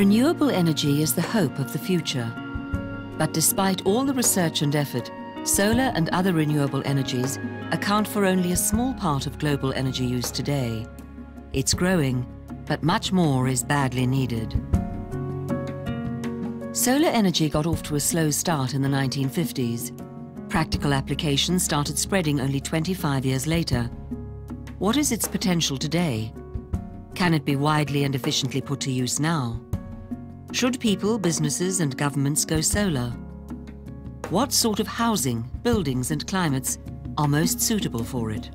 Renewable energy is the hope of the future. But despite all the research and effort, solar and other renewable energies account for only a small part of global energy use today. It's growing, but much more is badly needed. Solar energy got off to a slow start in the 1950s. Practical applications started spreading only 25 years later. What is its potential today? Can it be widely and efficiently put to use now? Should people, businesses and governments go solar? What sort of housing, buildings and climates are most suitable for it?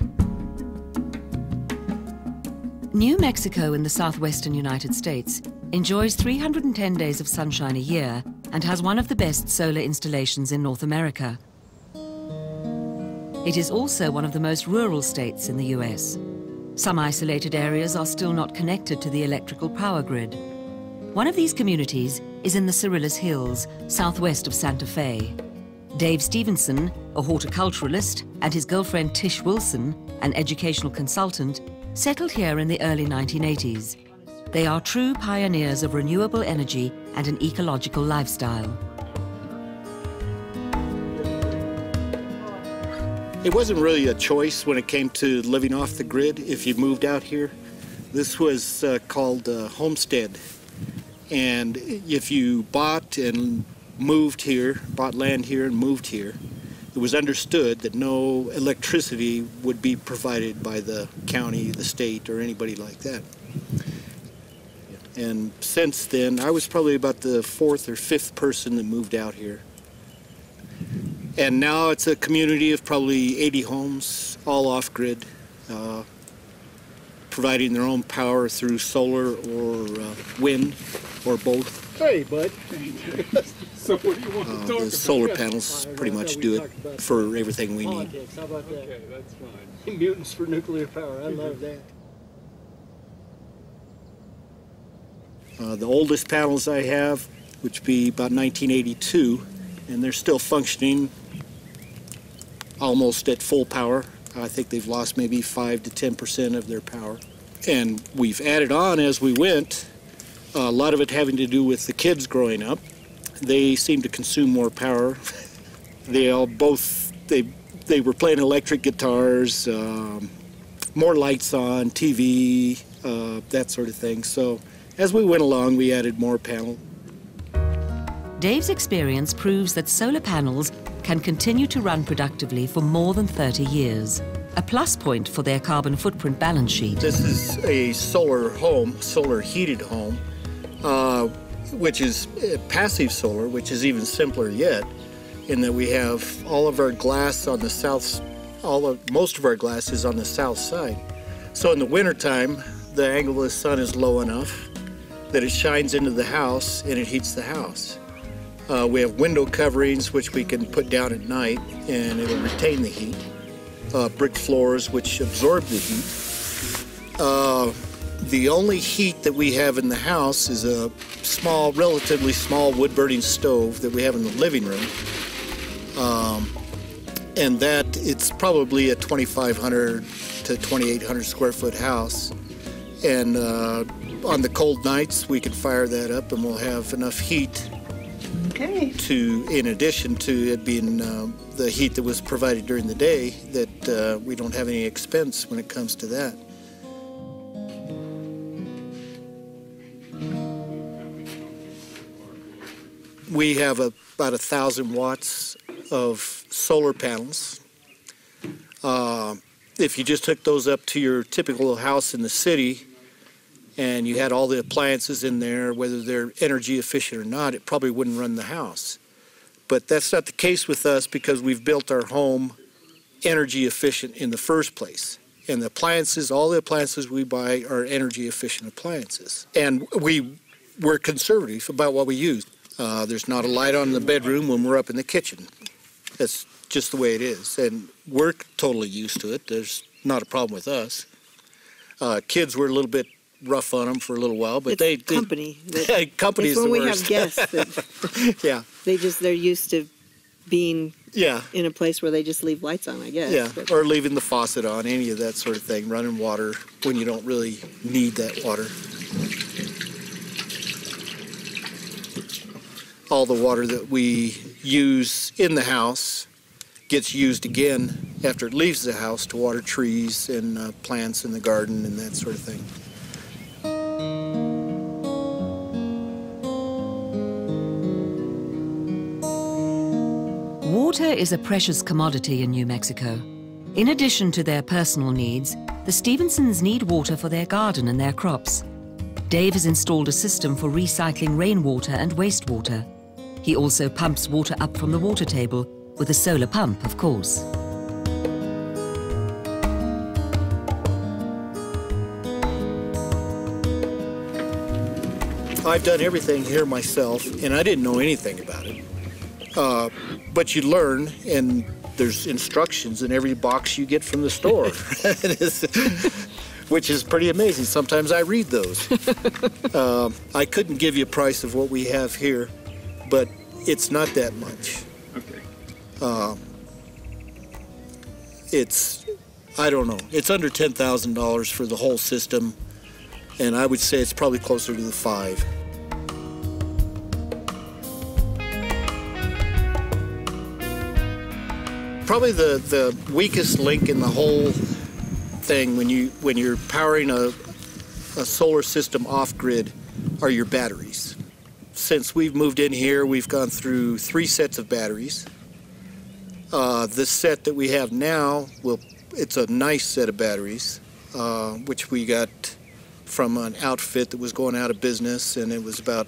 New Mexico in the southwestern United States enjoys 310 days of sunshine a year and has one of the best solar installations in North America. It is also one of the most rural states in the US. Some isolated areas are still not connected to the electrical power grid. One of these communities is in the Cerrillos Hills, southwest of Santa Fe. Dave Stevenson, a horticulturalist, and his girlfriend Tish Wilson, an educational consultant, settled here in the early 1980s. They are true pioneers of renewable energy and an ecological lifestyle. It wasn't really a choice when it came to living off the grid if you moved out here. This was called homestead. And if you bought and moved here, bought land here and moved here, it was understood that no electricity would be provided by the county, the state, or anybody like that. And since then, I was probably about the fourth or fifth person that moved out here. And now it's a community of probably 80 homes, all off-grid, providing their own power through solar or wind, or both. Hey, bud. So what do you want to talk about? The solar panels pretty much do it for everything we need. How about that? Okay, that's fine. Mutants for nuclear power, I love that. The oldest panels I have, which be about 1982, and they're still functioning almost at full power. I think they've lost maybe 5 to 10% of their power. And we've added on as we went, a lot of it having to do with the kids growing up. They seem to consume more power. They all both, they were playing electric guitars, more lights on, TV, that sort of thing. So as we went along, we added more panel. Dave's experience proves that solar panels can continue to run productively for more than 30 years, a plus point for their carbon footprint balance sheet. This is a solar home, solar heated home, which is passive solar, which is even simpler yet, in that we have all of our glass on the south, most of our glass is on the south side. So in the wintertime, the angle of the sun is low enough that it shines into the house and it heats the house. We have window coverings which we can put down at night and it'll retain the heat. Brick floors which absorb the heat. The only heat that we have in the house is a small, relatively small wood-burning stove that we have in the living room. And that, it's probably a 2,500 to 2,800 square foot house. And on the cold nights, we can fire that up and we'll have enough heat to, in addition to it being the heat that was provided during the day, that we don't have any expense when it comes to that. We have about 1,000 watts of solar panels. If you just hook those up to your typical house in the city and you had all the appliances in there, whether they're energy efficient or not, it probably wouldn't run the house. But that's not the case with us because we've built our home energy efficient in the first place. And the appliances, all the appliances we buy are energy efficient appliances. And we're conservative about what we use. There's not a light on in the bedroom when we're up in the kitchen. That's just the way it is. And we're totally used to it. There's not a problem with us. Kids were a little bit rough on them for a little while, but it's company. Company is the worst. When we have guests that yeah. they're used to being in a place where they just leave lights on, I guess. Yeah, but or leaving the faucet on, any of that sort of thing, running water when you don't really need that water. all the water that we use in the house gets used again after it leaves the house to water trees and plants in the garden and that sort of thing. Water is a precious commodity in New Mexico. In addition to their personal needs, the Stevensons need water for their garden and their crops. Dave has installed a system for recycling rainwater and wastewater. He also pumps water up from the water table, with a solar pump, of course. I've done everything here myself, and I didn't know anything about it. But you learn, and there's instructions in every box you get from the store, which is pretty amazing. Sometimes I read those. I couldn't give you a price of what we have here, but it's not that much. Okay. It's, I don't know, it's under $10,000 for the whole system, and I would say it's probably closer to the 5. Probably the weakest link in the whole thing when you're powering a solar system off grid are your batteries. Since we've moved in here, we've gone through 3 sets of batteries. This set that we have now, it's a nice set of batteries, which we got from an outfit that was going out of business, and it was about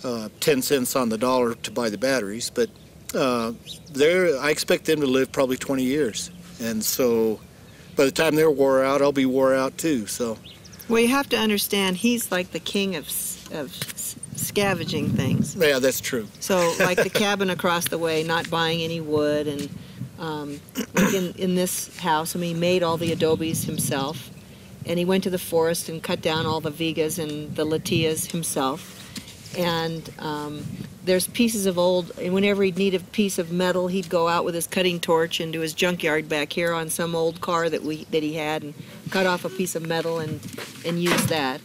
10 cents on the dollar to buy the batteries. But I expect them to live probably 20 years. And so by the time they're wore out, I'll be wore out too. So, well, you have to understand, he's like the king of scavenging things. Yeah, that's true. So like the cabin across the way, not buying any wood, and like in this house, I mean, he made all the adobes himself, and he went to the forest and cut down all the vigas and the latias himself. And there's pieces of old, and whenever he'd need a piece of metal, he'd go out with his cutting torch into his junkyard back here on some old car that he had, and cut off a piece of metal and use that.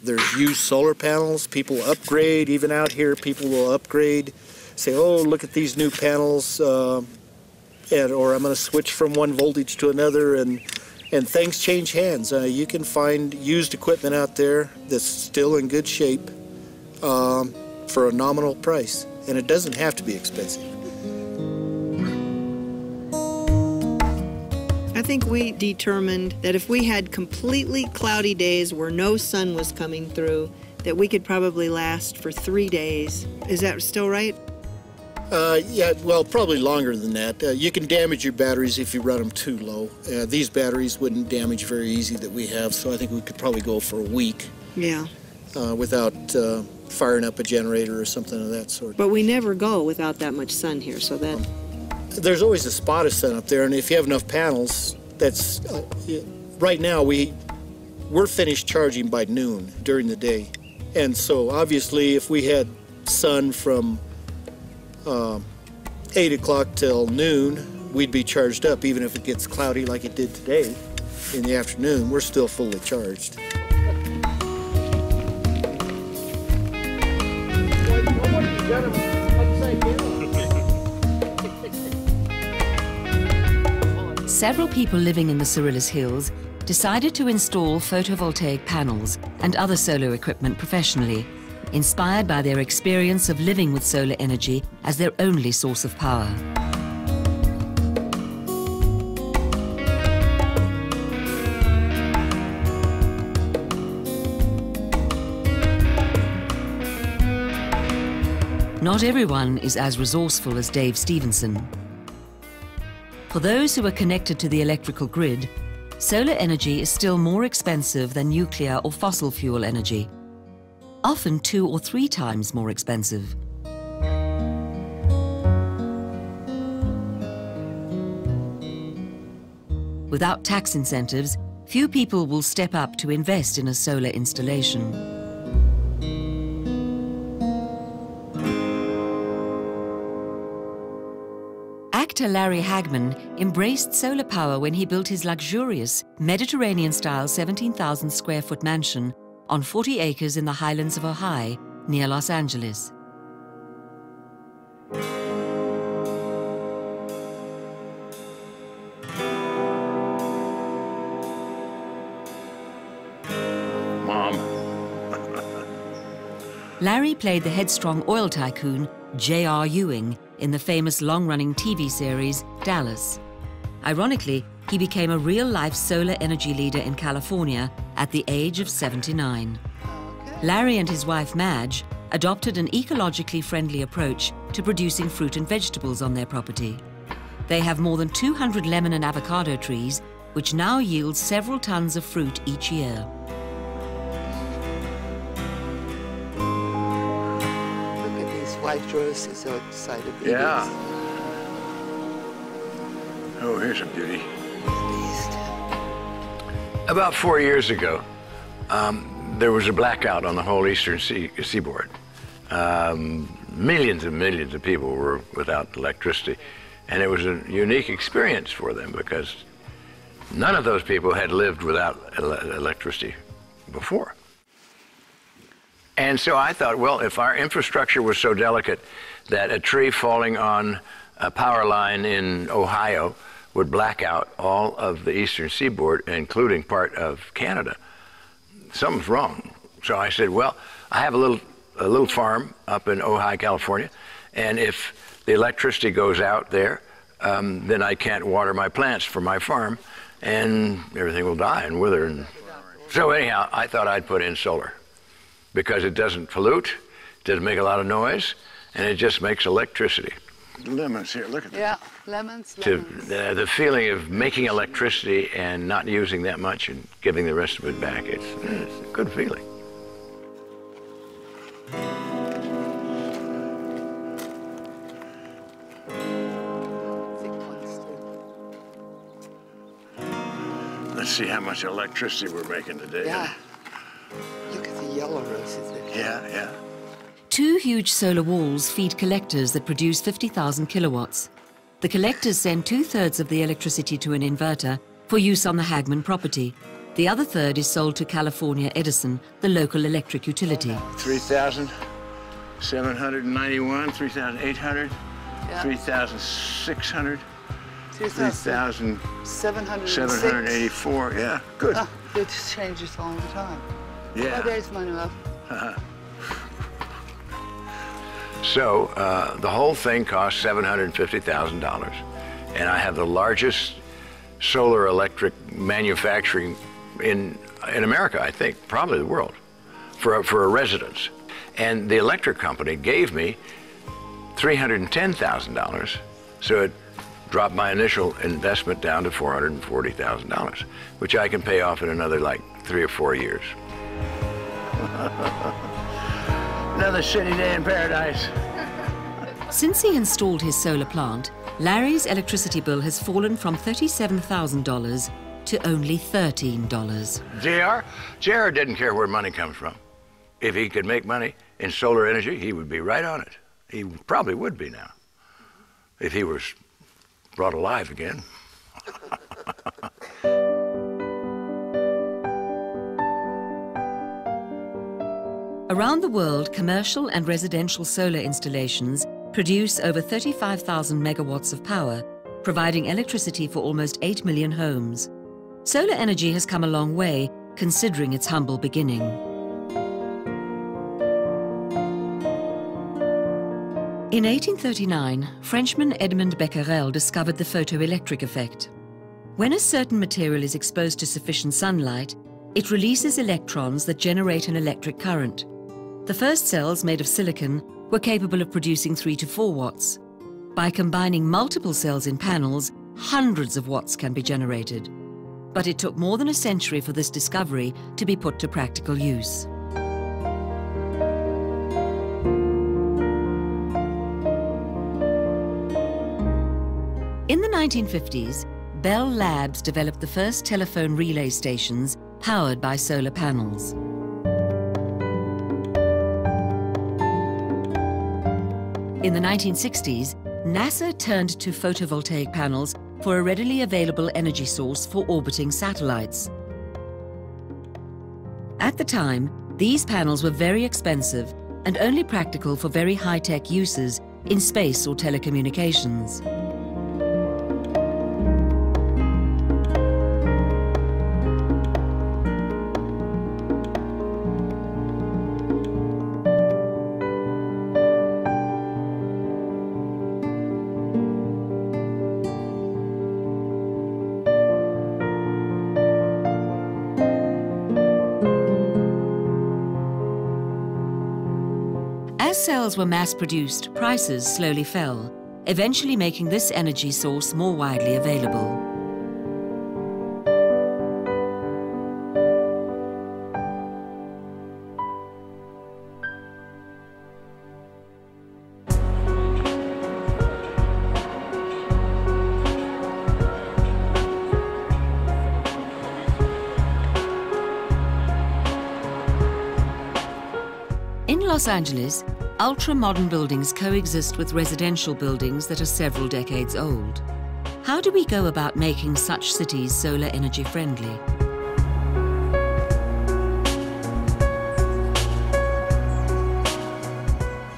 There's used solar panels. People upgrade. Even out here, people will upgrade. Say, oh, look at these new panels, or I'm going to switch from one voltage to another, and things change hands. You can find used equipment out there that's still in good shape for a nominal price, and it doesn't have to be expensive. I think we determined that if we had completely cloudy days where no sun was coming through, that we could probably last for 3 days. Is that still right? Yeah, well, probably longer than that. You can damage your batteries if you run them too low. These batteries wouldn't damage very easy that we have, so I think we could probably go for a week. Yeah. Without firing up a generator or something of that sort. But we never go without that much sun here, so that... There's always a spot of sun up there, and if you have enough panels, that's... right now, we're finished charging by noon during the day. And so, obviously, if we had sun from 8 o'clock till noon, we'd be charged up. Even if it gets cloudy like it did today in the afternoon, we're still fully charged. Several people living in the Cyrillus Hills decided to install photovoltaic panels and other solar equipment professionally, inspired by their experience of living with solar energy as their only source of power. Not everyone is as resourceful as Dave Stevenson. For those who are connected to the electrical grid, solar energy is still more expensive than nuclear or fossil fuel energy, often 2 or 3 times more expensive. Without tax incentives, few people will step up to invest in a solar installation. Actor Larry Hagman embraced solar power when he built his luxurious, Mediterranean-style 17,000 square foot mansion on 40 acres in the highlands of Ohio, near Los Angeles. Mom. Larry played the headstrong oil tycoon J.R. Ewing in the famous long-running TV series Dallas. Ironically, he became a real-life solar energy leader in California at the age of 79. Larry and his wife Madge adopted an ecologically friendly approach to producing fruit and vegetables on their property. They have more than 200 lemon and avocado trees, which now yield several tons of fruit each year. White roses so excited. Yeah. Oh, here's a beauty. About 4 years ago, there was a blackout on the whole eastern seaboard. Millions and millions of people were without electricity, and it was a unique experience for them because none of those people had lived without electricity before. And so I thought, well, if our infrastructure was so delicate that a tree falling on a power line in Ohio would black out all of the eastern seaboard, including part of Canada, something's wrong. So I said, well, I have a little farm up in Ohio, California, and if the electricity goes out there, then I can't water my plants for my farm, and everything will die and wither. And so anyhow, I thought I'd put in solar, because it doesn't pollute, doesn't make a lot of noise, and it just makes electricity. Lemons here, look at that. Yeah, lemons. The feeling of making electricity and not using that much and giving the rest of it back, it's a good feeling. Let's see how much electricity we're making today. Yeah. Look at the yellow roses there. Yeah, yeah. 2 huge solar walls feed collectors that produce 50,000 kilowatts. The collectors send 2/3 of the electricity to an inverter for use on the Hagman property. The other third is sold to California Edison, the local electric utility. 3,791, 3,800, Yeah. 3,600, 3,706. 3,784. Yeah, good. Ah, it changes all the time. Yeah. Oh, there's my love. So the whole thing cost $750,000, and I have the largest solar electric manufacturing in America, I think, probably the world, for a residence. And the electric company gave me $310,000, so it dropped my initial investment down to $440,000, which I can pay off in another like 3 or 4 years. Another sunny day in paradise. Since he installed his solar plant, Larry's electricity bill has fallen from $37,000 to only $13. JR didn't care where money comes from. If he could make money in solar energy, he would be right on it. He probably would be now, if he was brought alive again. Around the world, commercial and residential solar installations produce over 35,000 megawatts of power, providing electricity for almost 8 million homes. Solar energy has come a long way, considering its humble beginning. In 1839, Frenchman Edmond Becquerel discovered the photoelectric effect. When a certain material is exposed to sufficient sunlight, it releases electrons that generate an electric current. The first cells, made of silicon, were capable of producing 3 to 4 watts. By combining multiple cells in panels, hundreds of watts can be generated. But it took more than a century for this discovery to be put to practical use. In the 1950s, Bell Labs developed the first telephone relay stations powered by solar panels. In the 1960s, NASA turned to photovoltaic panels for a readily available energy source for orbiting satellites. At the time, these panels were very expensive and only practical for very high-tech uses in space or telecommunications. As cells were mass-produced, prices slowly fell, eventually making this energy source more widely available. In Los Angeles, ultra-modern buildings coexist with residential buildings that are several decades old. How do we go about making such cities solar energy friendly?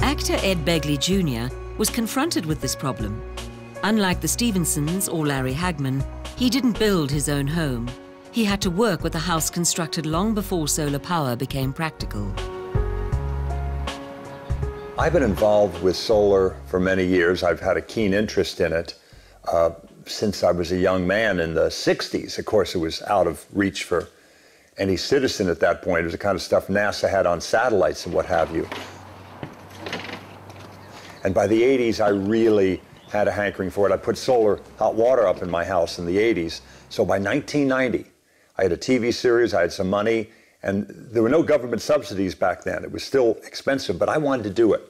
Actor Ed Begley Jr. was confronted with this problem. Unlike the Stevensons or Larry Hagman, he didn't build his own home. He had to work with a house constructed long before solar power became practical. I've been involved with solar for many years. I've had a keen interest in it since I was a young man in the 60s. Of course, it was out of reach for any citizen at that point. It was the kind of stuff NASA had on satellites and what have you. And by the 80s, I really had a hankering for it. I put solar hot water up in my house in the 80s. So by 1990, I had a TV series, I had some money, and there were no government subsidies back then. It was still expensive, but I wanted to do it.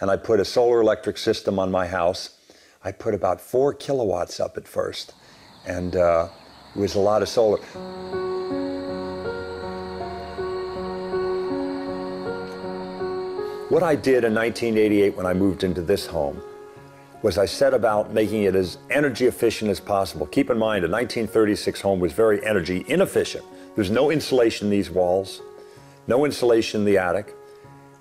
And I put a solar electric system on my house. I put about 4 kilowatts up at first, and it was a lot of solar. What I did in 1988 when I moved into this home was I set about making it as energy efficient as possible. Keep in mind, a 1936 home was very energy inefficient. There's no insulation in these walls, no insulation in the attic.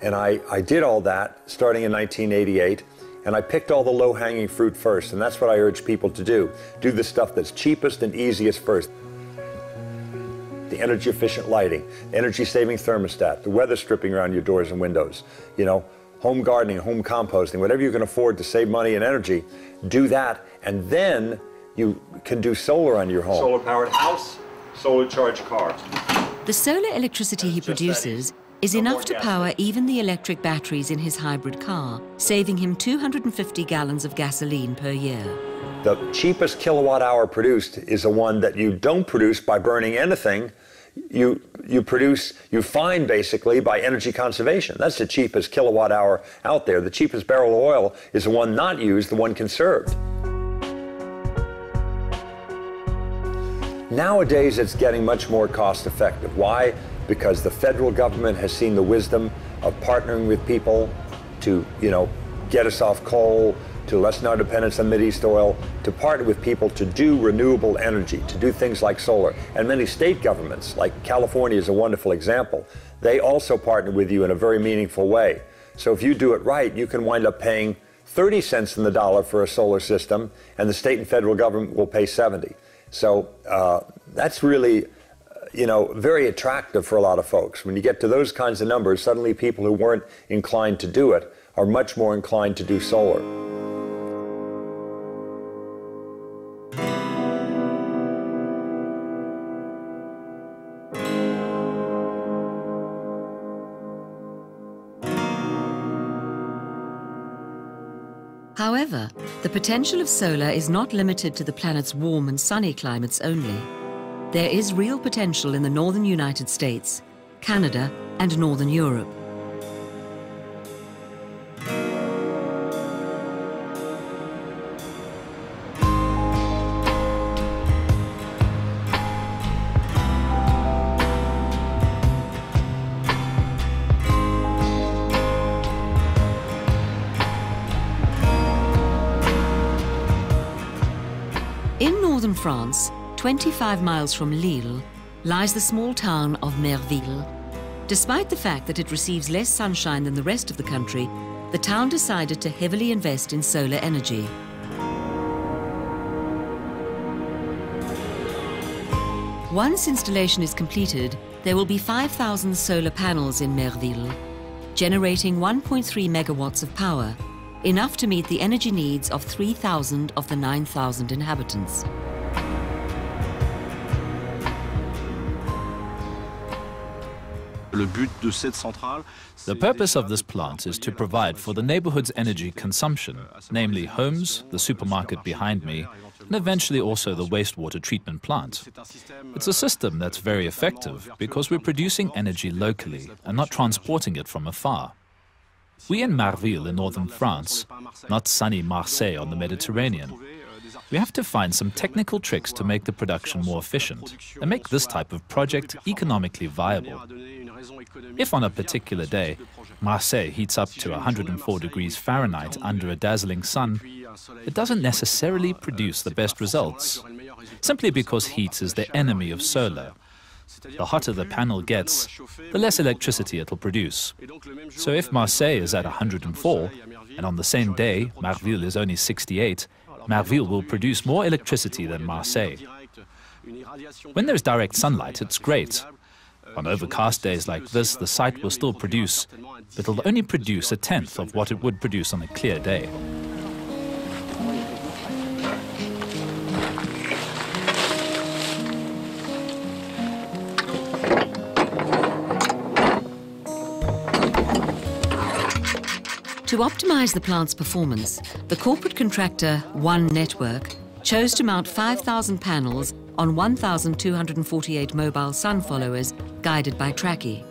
And I did all that starting in 1988, and I picked all the low-hanging fruit first, and that's what I urge people to do. Do the stuff that's cheapest and easiest first. The energy-efficient lighting, energy-saving thermostat, the weather stripping around your doors and windows, you know, home gardening, home composting, whatever you can afford to save money and energy, do that, and then you can do solar on your home. Solar-powered house, solar-charged car. The solar electricity he produces is enough to power even the electric batteries in his hybrid car, saving him 250 gallons of gasoline per year. The cheapest kilowatt hour produced is the one that you don't produce by burning anything. You find basically by energy conservation. That's the cheapest kilowatt hour out there. The cheapest barrel of oil is the one not used, the one conserved. Nowadays, it's getting much more cost effective. Why? Because the federal government has seen the wisdom of partnering with people to, get us off coal, to lessen our dependence on Mideast oil, to partner with people to do renewable energy, to do things like solar. And many state governments, like California is a wonderful example, they also partner with you in a very meaningful way. So if you do it right, you can wind up paying 30 cents in the dollar for a solar system, and the state and federal government will pay 70. So that's really, very attractive for a lot of folks. When you get to those kinds of numbers, suddenly people who weren't inclined to do it are much more inclined to do solar. However, the potential of solar is not limited to the planet's warm and sunny climates only. There is real potential in the northern United States, Canada, and northern Europe. France, 25 miles from Lille, lies the small town of Merville. Despite the fact that it receives less sunshine than the rest of the country, the town decided to heavily invest in solar energy. Once installation is completed, there will be 5,000 solar panels in Merville, generating 1.3 megawatts of power, enough to meet the energy needs of 3,000 of the 9,000 inhabitants. The purpose of this plant is to provide for the neighborhood's energy consumption, namely homes, the supermarket behind me, and eventually also the wastewater treatment plant. It's a system that's very effective because we're producing energy locally and not transporting it from afar. We in Marville in northern France, not sunny Marseille on the Mediterranean. We have to find some technical tricks to make the production more efficient and make this type of project economically viable. If on a particular day, Marseille heats up to 104 degrees Fahrenheit under a dazzling sun, it doesn't necessarily produce the best results, simply because heat is the enemy of solar. The hotter the panel gets, the less electricity it'll produce. So if Marseille is at 104, and on the same day Marville is only 68, Marville will produce more electricity than Marseille. When there's direct sunlight, it's great. On overcast days like this, the site will still produce, but it'll only produce a tenth of what it would produce on a clear day. To optimize the plant's performance, the corporate contractor One Network chose to mount 5,000 panels on 1,248 mobile sun followers guided by Trackie.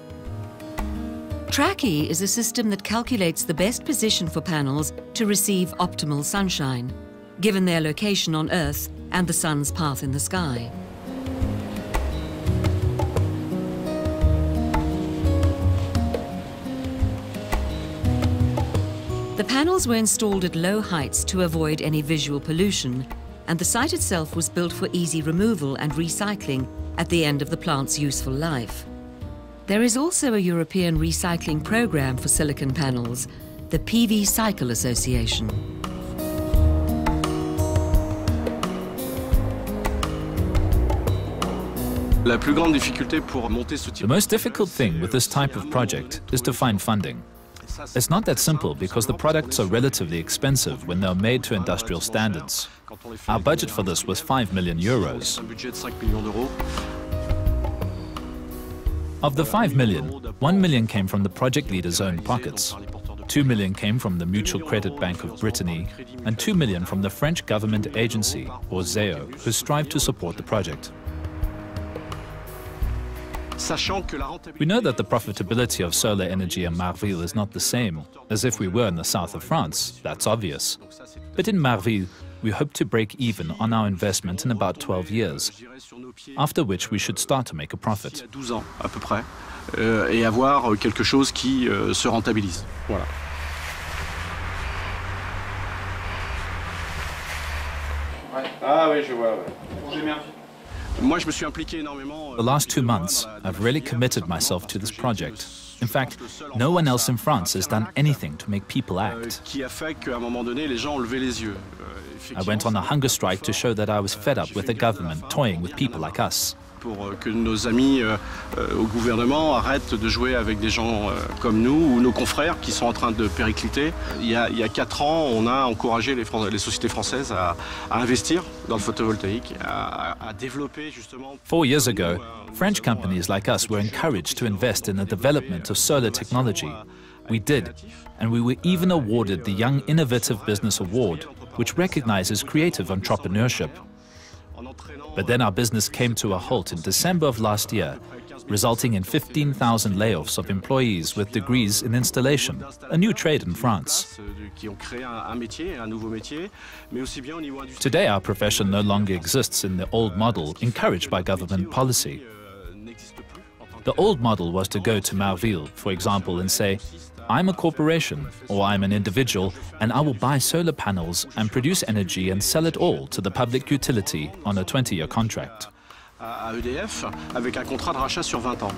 Trackie is a system that calculates the best position for panels to receive optimal sunshine, given their location on Earth and the sun's path in the sky. The panels were installed at low heights to avoid any visual pollution, and the site itself was built for easy removal and recycling at the end of the plant's useful life. There is also a European recycling program for silicon panels, the PV Cycle Association. The most difficult thing with this type of project is to find funding. It's not that simple because the products are relatively expensive when they're made to industrial standards. Our budget for this was 5 million euros. Of the 5 million, 1 million came from the project leader's own pockets. 2 million came from the Mutual Credit Bank of Brittany, and 2 million from the French government agency, or ZEO, who strive to support the project. We know that the profitability of solar energy in Marville is not the same as if we were in the south of France. That's obvious. But in Marville, we hope to break even on our investment in about 12 years, after which we should start to make a profit. Et avoir quelque chose qui se rentabilise. Voilà. Ah oui, je vois. The last 2 months, I've really committed myself to this project. In fact, no one else in France has done anything to make people act. I went on a hunger strike to show that I was fed up with the government toying with people like us. Pour que nos amis au gouvernement arrêtent de jouer avec des gens comme nous ou nos confrères qui sont en train de péricliter. Il y a 4 ans, on a encouragé les sociétés françaises à investir dans le photovoltaïque, à développer justement. 4 years ago, French companies like us were encouraged to invest in the development of solar technology. We did, and we were even awarded the Young Innovative Business Award, which recognizes creative entrepreneurship. But then our business came to a halt in December of last year, resulting in 15,000 layoffs of employees with degrees in installation, a new trade in France. Today our profession no longer exists in the old model encouraged by government policy. The old model was to go to Marville, for example, and say, I'm a corporation or I'm an individual and I will buy solar panels and produce energy and sell it all to the public utility on a 20-year contract. À EDF avec un contrat de rachat sur 20 ans.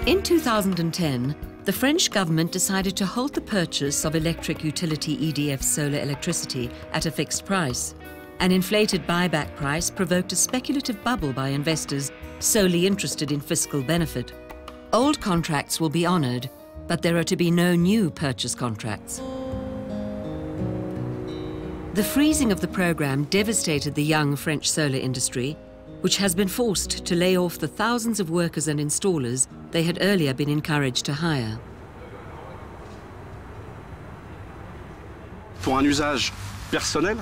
In 2010, the French government decided to hold the purchase of electric utility EDF solar electricity at a fixed price. An inflated buyback price provoked a speculative bubble by investors solely interested in fiscal benefit. Old contracts will be honoured, but there are to be no new purchase contracts. The freezing of the programme devastated the young French solar industry, which has been forced to lay off the thousands of workers and installers they had earlier been encouraged to hire. Pour un usage personnel,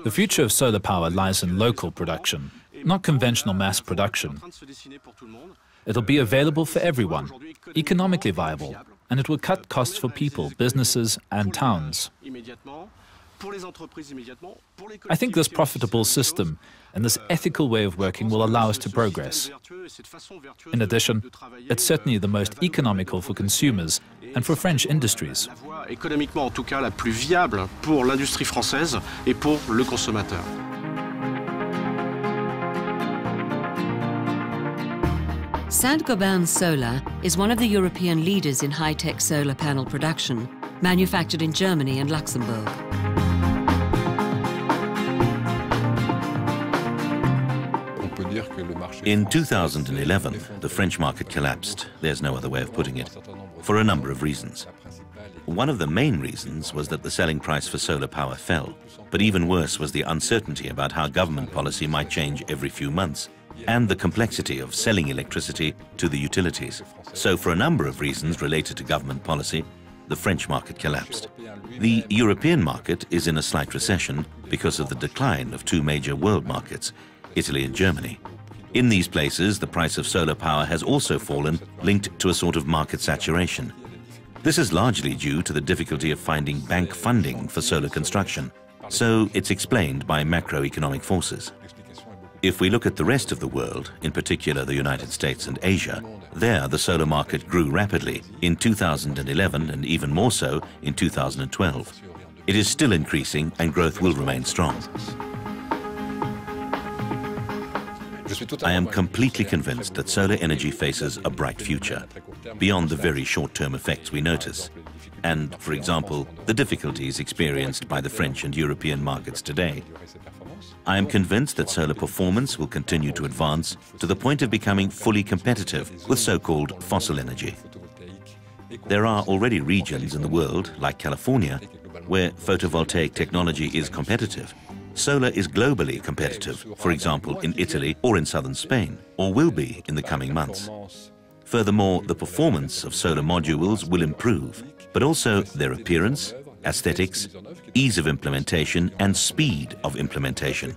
the future of solar power lies in local production, not conventional mass production. It'll be available for everyone, economically viable, and it will cut costs for people, businesses, and towns. I think this profitable system and this ethical way of working will allow us to progress. In addition, it's certainly the most economical for consumers and for French industries. Économiquement, en tout cas, la plus viable pour l'industrie française et pour le consommateur. Saint-Gobain Solar is one of the European leaders in high-tech solar panel production, manufactured in Germany and Luxembourg. In 2011, the French market collapsed, there's no other way of putting it, for a number of reasons. One of the main reasons was that the selling price for solar power fell, but even worse was the uncertainty about how government policy might change every few months, and the complexity of selling electricity to the utilities. So for a number of reasons related to government policy, the French market collapsed. The European market is in a slight recession because of the decline of two major world markets, Italy and Germany. In these places, the price of solar power has also fallen, linked to a sort of market saturation. This is largely due to the difficulty of finding bank funding for solar construction, so it's explained by macroeconomic forces. If we look at the rest of the world, in particular the United States and Asia, there the solar market grew rapidly in 2011 and even more so in 2012. It is still increasing and growth will remain strong. I am completely convinced that solar energy faces a bright future, beyond the very short-term effects we notice, and, for example, the difficulties experienced by the French and European markets today. I am convinced that solar performance will continue to advance to the point of becoming fully competitive with so-called fossil energy. There are already regions in the world, like California, where photovoltaic technology is competitive. Solar is globally competitive, for example, in Italy or in southern Spain, or will be in the coming months. Furthermore, the performance of solar modules will improve, but also their appearance, aesthetics, ease of implementation and speed of implementation.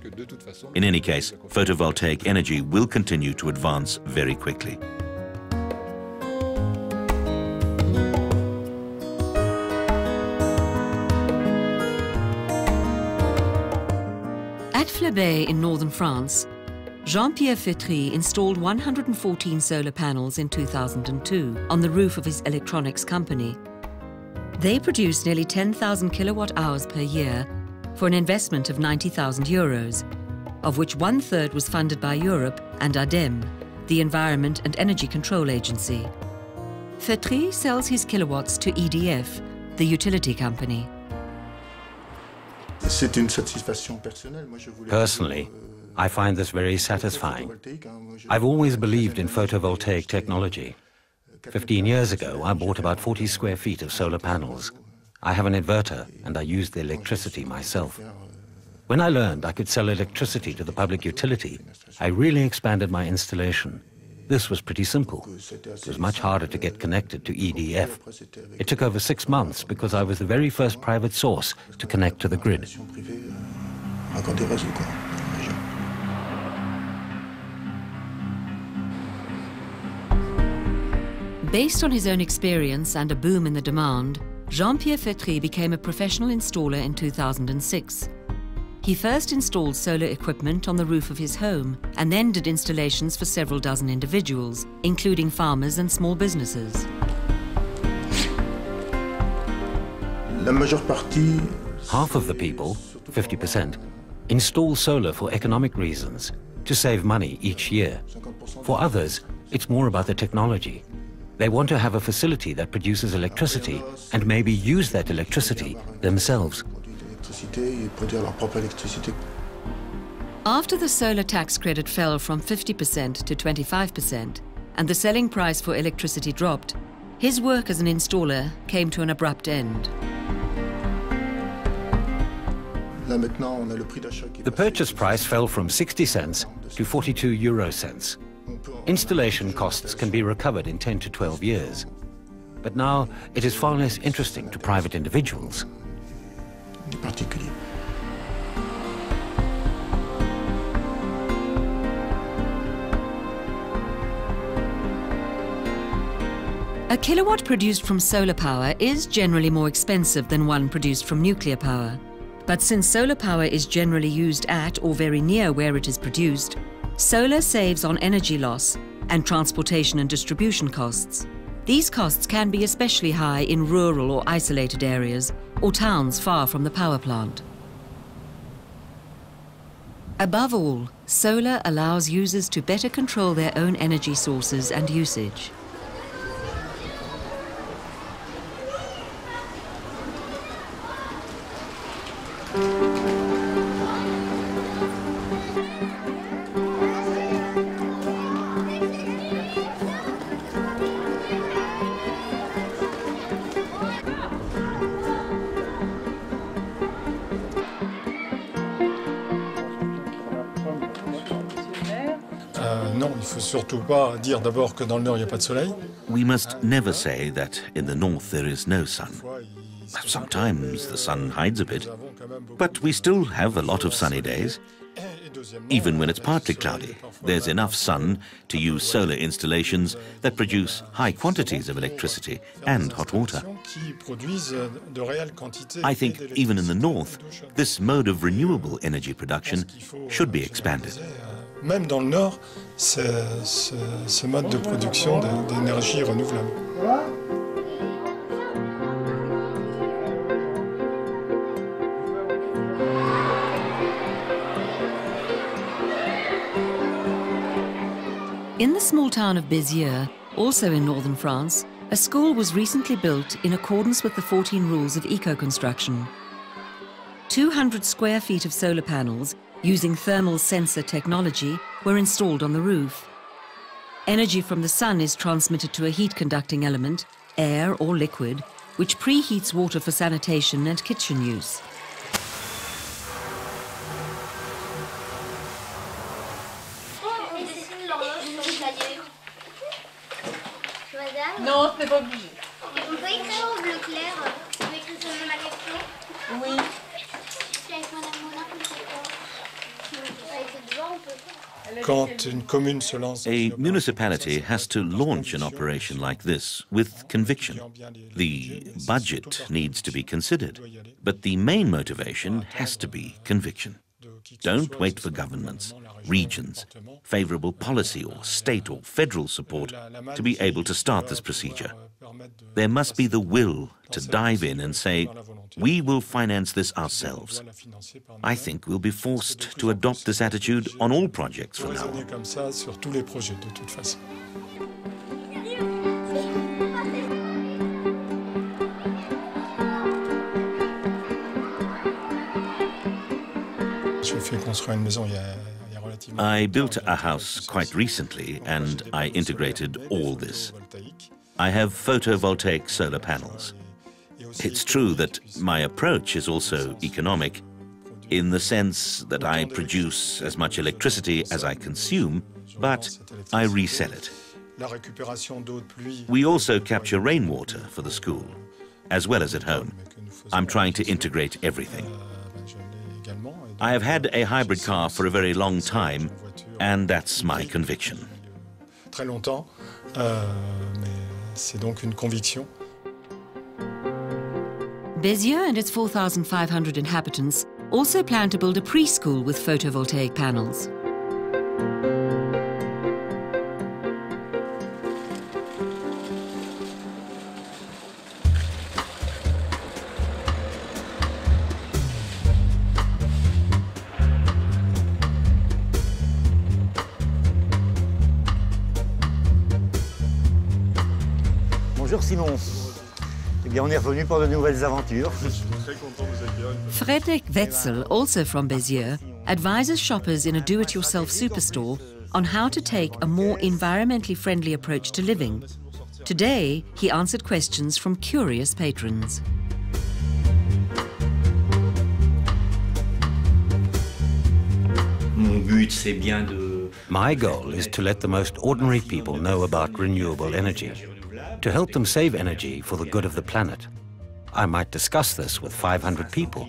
In any case, photovoltaic energy will continue to advance very quickly. At Flambée in northern France, Jean-Pierre Fettry installed 114 solar panels in 2002 on the roof of his electronics company. They produced nearly 10,000 kilowatt-hours per year for an investment of 90,000 euros, of which one-third was funded by Europe and ADEME, the Environment and Energy Control Agency. Fettry sells his kilowatts to EDF, the utility company. Personally, I find this very satisfying. I've always believed in photovoltaic technology. 15 years ago, I bought about 40 square feet of solar panels. I have an inverter, and I use the electricity myself. When I learned I could sell electricity to the public utility, I really expanded my installation. This was pretty simple. It was much harder to get connected to EDF. It took over 6 months because I was the very first private source to connect to the grid. Based on his own experience and a boom in the demand, Jean-Pierre Fettry became a professional installer in 2006. He first installed solar equipment on the roof of his home and then did installations for several dozen individuals, including farmers and small businesses. Half of the people, 50%, install solar for economic reasons, to save money each year. For others, it's more about the technology. They want to have a facility that produces electricity and maybe use that electricity themselves. After the solar tax credit fell from 50% to 25% and the selling price for electricity dropped, his work as an installer came to an abrupt end. The purchase price fell from 60 cents to 42 euro cents. Installation costs can be recovered in 10 to 12 years. But now it is far less interesting to private individuals. A kilowatt produced from solar power is generally more expensive than one produced from nuclear power. But since solar power is generally used at or very near where it is produced, solar saves on energy loss and transportation and distribution costs. These costs can be especially high in rural or isolated areas or towns far from the power plant. Above all, solar allows users to better control their own energy sources and usage. Non, il ne faut surtout pas dire d'abord que dans le Nord, il n'y a pas de soleil. We must never say that in the north there is no sun. Sometimes the sun hides a bit, but we still have a lot of sunny days. Even when it's partly cloudy, there's enough sun to use solar installations that produce high quantities of electricity and hot water. I think even in the north, this mode of renewable energy production should be expanded. Même dans le Nord, ce mode de production d'énergie renouvelable. In the small town of Béziers, also in northern France, a school was recently built in accordance with the 14 rules of eco-construction. 200 square feet of solar panels using thermal sensor technology were installed on the roof. Energy from the sun is transmitted to a heat-conducting element, air or liquid, which preheats water for sanitation and kitchen use. Non, c'est pas obligé. On peut écrire au bleu clair. On peut écrire sur ma question. Oui. Avec Madame Monard, on sait pas. Avec le doigt, on peut pas. Quand une commune se lance, A municipality has to launch an operation like this with conviction. The budget needs to be considered, but the main motivation has to be conviction. Don't wait for governments, regions, favorable policy or state or federal support to be able to start this procedure. There must be the will to dive in and say, we will finance this ourselves. I think we'll be forced to adopt this attitude on all projects from now on. I built a house quite recently and I integrated all this. I have photovoltaic solar panels. It's true that my approach is also economic in the sense that I produce as much electricity as I consume, but I resell it. We also capture rainwater for the school, as well as at home. I'm trying to integrate everything. I have had a hybrid car for a very long time, and that's my conviction. Très longtemps, mais c'est donc une conviction. Béziers and its 4,500 inhabitants also plan to build a preschool with photovoltaic panels. Bonjour Simon. Eh bien, on est revenu pour de nouvelles aventures. Frederick Wetzel, also from Béziers, advises shoppers in a do-it-yourself superstore on how to take a more environmentally friendly approach to living. Today, he answered questions from curious patrons. My goal is to let the most ordinary people know about renewable energy, to help them save energy for the good of the planet. I might discuss this with 500 people.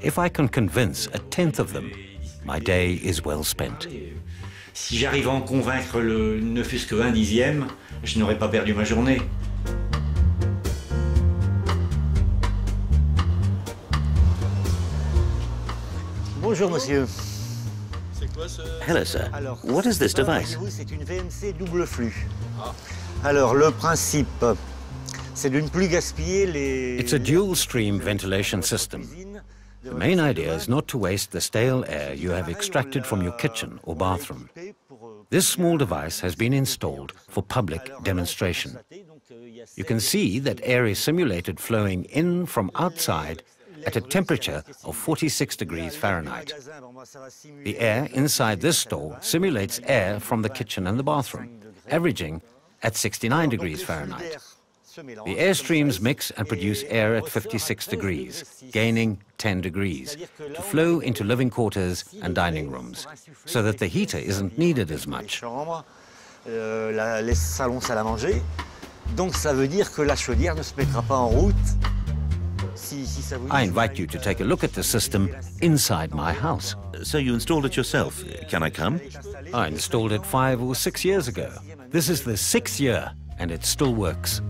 If I can convince a tenth of them, my day is well spent. Si j'arrive à en convaincre ne fût-ce que 1/10, je n'aurais pas perdu ma journée. Bonjour monsieur. Hello, sir. What is this device? C'est une VMC double flux. Alors, le principe, c'est de ne plus gaspiller les... It's a dual-stream ventilation system. The main idea is not to waste the stale air you have extracted from your kitchen or bathroom. This small device has been installed for public demonstration. You can see that air is simulated flowing in from outside at a temperature of 46 degrees Fahrenheit. The air inside this store simulates air from the kitchen and the bathroom, averaging at 69 degrees Fahrenheit. The air streams mix and produce air at 56 degrees, gaining 10 degrees, to flow into living quarters and dining rooms, so that the heater isn't needed as much. Les salons salle à manger. Donc ça veut dire que la chaudière ne se mettra pas en route. I invite you to take a look at the system inside my house. So you installed it yourself. Can I come? I installed it 5 or 6 years ago. This is the 6th year, and it still works.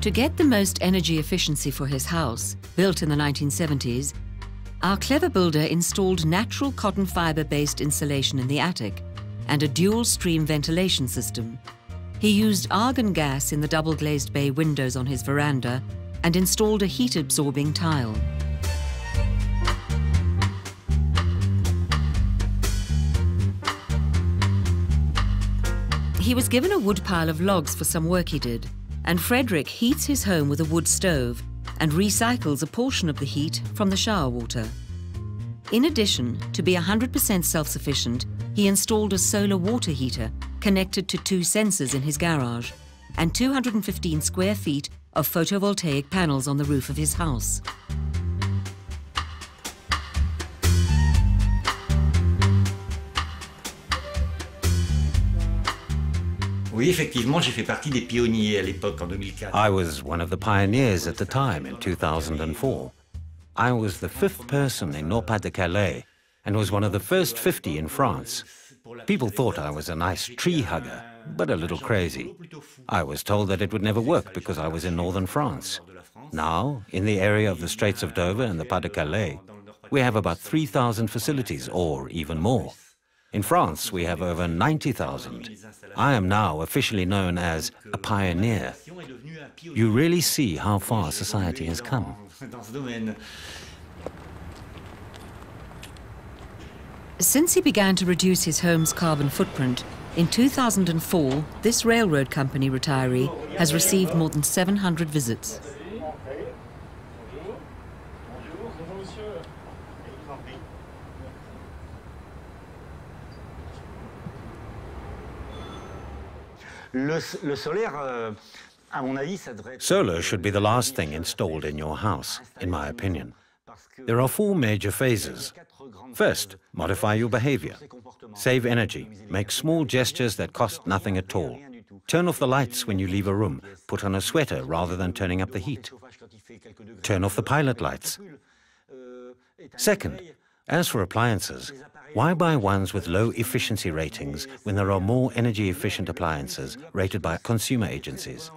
To get the most energy efficiency for his house, built in the 1970s, our clever builder installed natural cotton fiber-based insulation in the attic and a dual-stream ventilation system. He used argon gas in the double-glazed bay windows on his veranda and installed a heat-absorbing tile. He was given a wood pile of logs for some work he did, and Frederick heats his home with a wood stove and recycles a portion of the heat from the shower water. In addition, to be 100% self-sufficient, he installed a solar water heater connected to 2 sensors in his garage and 215 square feet of photovoltaic panels on the roof of his house. Oui, effectivement, j'ai fait partie des pionniers à l'époque, en 2004. I was one of the pioneers at the time in 2004. I was the 5th person in Nord-Pas-de-Calais and was one of the first 50 in France. People thought I was a nice tree hugger, but a little crazy. I was told that it would never work because I was in northern France. Now, in the area of the Straits of Dover and the Pas-de-Calais, we have about 3,000 facilities, or even more. In France, we have over 90,000. I am now officially known as a pioneer. You really see how far society has come. Since he began to reduce his home's carbon footprint, in 2004, this railroad company retiree has received more than 700 visits. Solar should be the last thing installed in your house, in my opinion. There are 4 major phases. First, modify your behavior. Save energy. Make small gestures that cost nothing at all. Turn off the lights when you leave a room. Put on a sweater rather than turning up the heat. Turn off the pilot lights. Second, as for appliances, why buy ones with low efficiency ratings when there are more energy-efficient appliances rated by consumer agencies?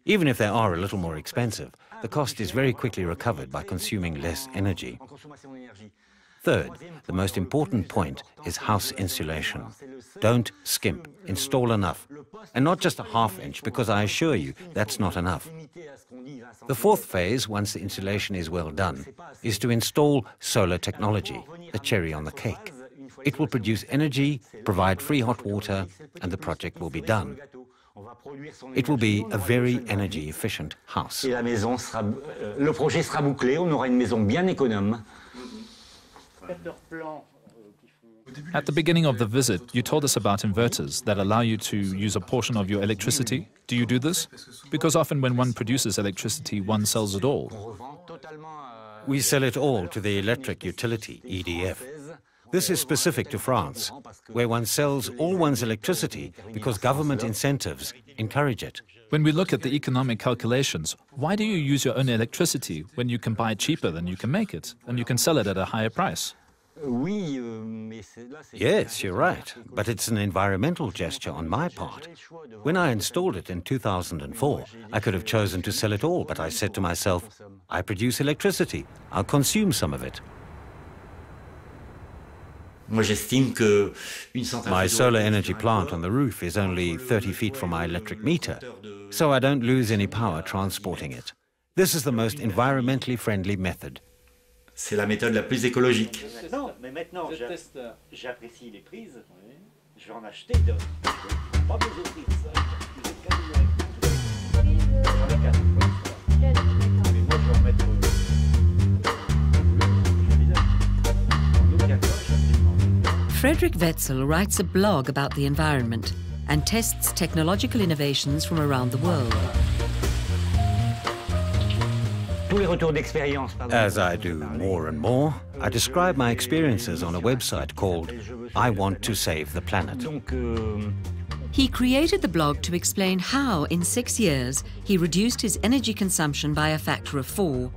Even if they are a little more expensive, the cost is very quickly recovered by consuming less energy. Third, the most important point is house insulation. Don't skimp, install enough. And not just a half-inch, because I assure you, that's not enough. The fourth phase, once the insulation is well done, is to install solar technology, the cherry on the cake. It will produce energy, provide free hot water, and the project will be done. It will be a very energy-efficient house. Le projet sera bouclé, on aura une maison bien économe. At the beginning of the visit, you told us about inverters that allow you to use a portion of your electricity. Do you do this? Because often when one produces electricity, one sells it all. We sell it all to the electric utility, EDF. This is specific to France, where one sells all one's electricity because government incentives encourage it. When we look at the economic calculations, why do you use your own electricity when you can buy it cheaper than you can make it, and you can sell it at a higher price? Yes, you're right, but it's an environmental gesture on my part. When I installed it in 2004, I could have chosen to sell it all, but I said to myself, I produce electricity, I'll consume some of it. My solar energy plant on the roof is only 30 feet from my electric meter, so I don't lose any power transporting it. This is the most environmentally friendly method. C'est la méthode la plus écologique. Non, mais maintenant, j'apprécie les prises. Je vais en acheter d'autres. Pas besoin de prises. Vous êtes mais moi, je vais en mettre... Frederick Wetzel writes a blog about the environment and tests technological innovations from around the world. As I do more and more, I describe my experiences on a website called I Want to Save the Planet. He created the blog to explain how, in 6 years, he reduced his energy consumption by a factor of 4,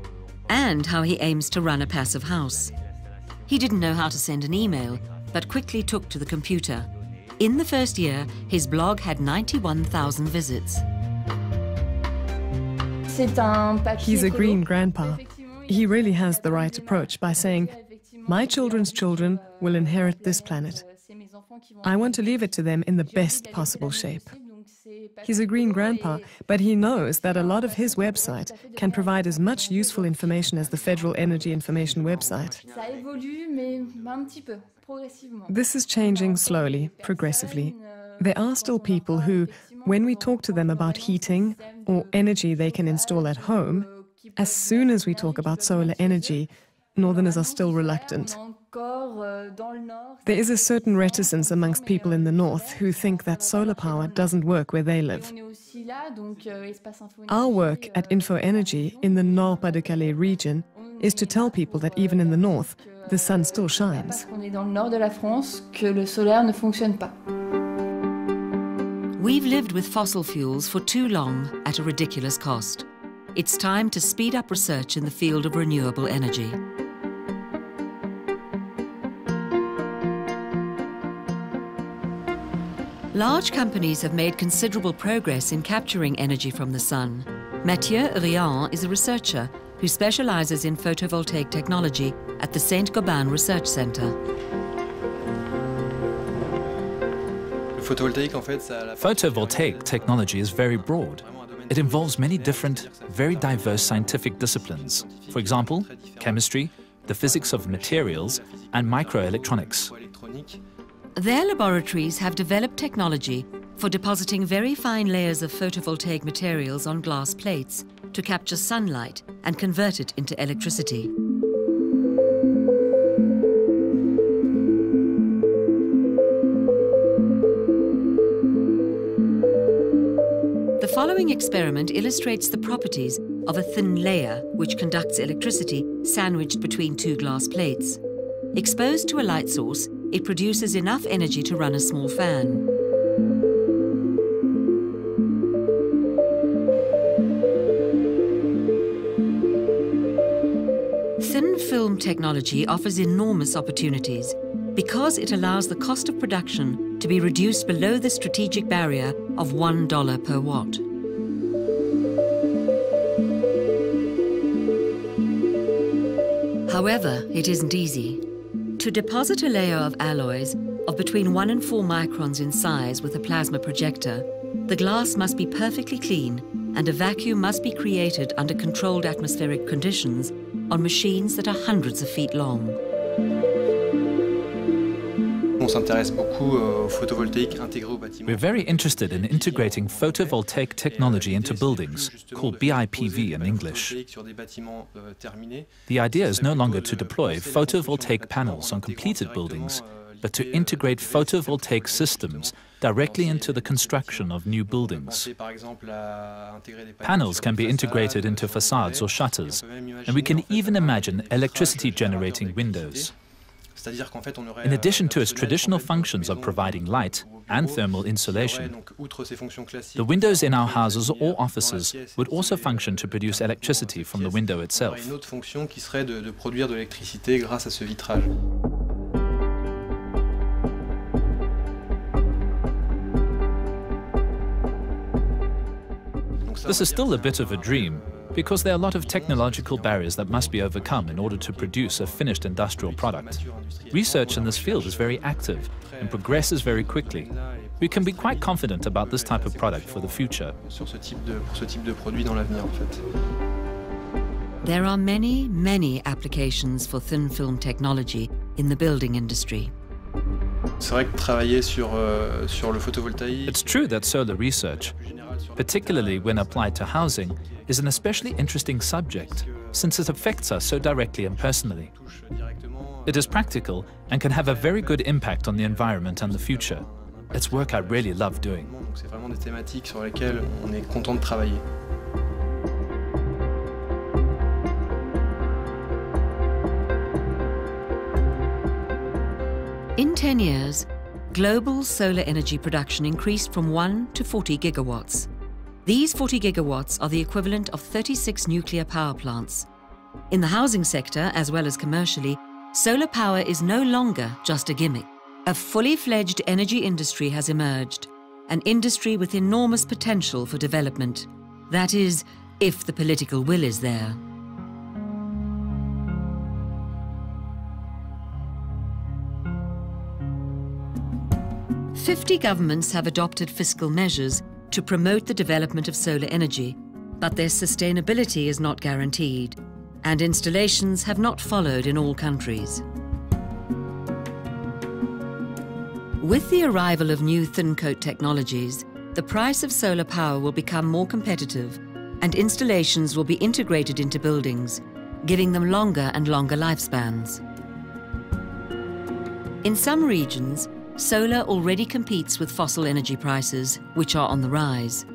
and how he aims to run a passive house. He didn't know how to send an email, but quickly took to the computer. In the first year, his blog had 91,000 visits. He's a green grandpa. He really has the right approach by saying, my children's children will inherit this planet. I want to leave it to them in the best possible shape. He's a green grandpa, but he knows that a lot of his website can provide as much useful information as the Federal Energy Information website. This is changing slowly, progressively. There are still people who, when we talk to them about heating or energy they can install at home, as soon as we talk about solar energy, Northerners are still reluctant. There is a certain reticence amongst people in the North who think that solar power doesn't work where they live. Our work at Info Energy in the Nord-Pas-de-Calais region is to tell people that even in the North, the sun still shines. We've lived with fossil fuels for too long at a ridiculous cost. It's time to speed up research in the field of renewable energy. Large companies have made considerable progress in capturing energy from the sun. Mathieu Rian is a researcher who specializes in photovoltaic technology at the Saint-Gobain Research Center. Photovoltaic technology is very broad. It involves many different, very diverse scientific disciplines. For example, chemistry, the physics of materials, and microelectronics. Their laboratories have developed technology for depositing very fine layers of photovoltaic materials on glass plates to capture sunlight and convert it into electricity. The following experiment illustrates the properties of a thin layer which conducts electricity sandwiched between two glass plates. Exposed to a light source, it produces enough energy to run a small fan. Thin film technology offers enormous opportunities because it allows the cost of production to be reduced below the strategic barrier of $1 per watt. However, it isn't easy. To deposit a layer of alloys of between 1 and 4 microns in size with a plasma projector, the glass must be perfectly clean and a vacuum must be created under controlled atmospheric conditions on machines that are hundreds of feet long. We're very interested in integrating photovoltaic technology into buildings, called BIPV in English. The idea is no longer to deploy photovoltaic panels on completed buildings, but to integrate photovoltaic systems directly into the construction of new buildings. Panels can be integrated into facades or shutters, and we can even imagine electricity-generating windows. In addition to its traditional functions of providing light and thermal insulation, the windows in our houses or offices would also function to produce electricity from the window itself. This is still a bit of a dream, because there are a lot of technological barriers that must be overcome in order to produce a finished industrial product. Research in this field is very active and progresses very quickly. We can be quite confident about this type of product for the future. There are many, many applications for thin film technology in the building industry. It's true that solar research, particularly when applied to housing, is an especially interesting subject, since it affects us so directly and personally. It is practical and can have a very good impact on the environment and the future. It's work I really love doing. In 10 years, global solar energy production increased from 1 to 40 gigawatts. These 40 gigawatts are the equivalent of 36 nuclear power plants. In the housing sector, as well as commercially, solar power is no longer just a gimmick. A fully fledged energy industry has emerged, an industry with enormous potential for development. That is, if the political will is there. "50 governments have adopted fiscal measures to promote the development of solar energy, but their sustainability is not guaranteed, and installations have not followed in all countries." With the arrival of new thin-coat technologies, the price of solar power will become more competitive, and installations will be integrated into buildings, giving them longer and longer lifespans. In some regions, solar already competes with fossil energy prices, which are on the rise.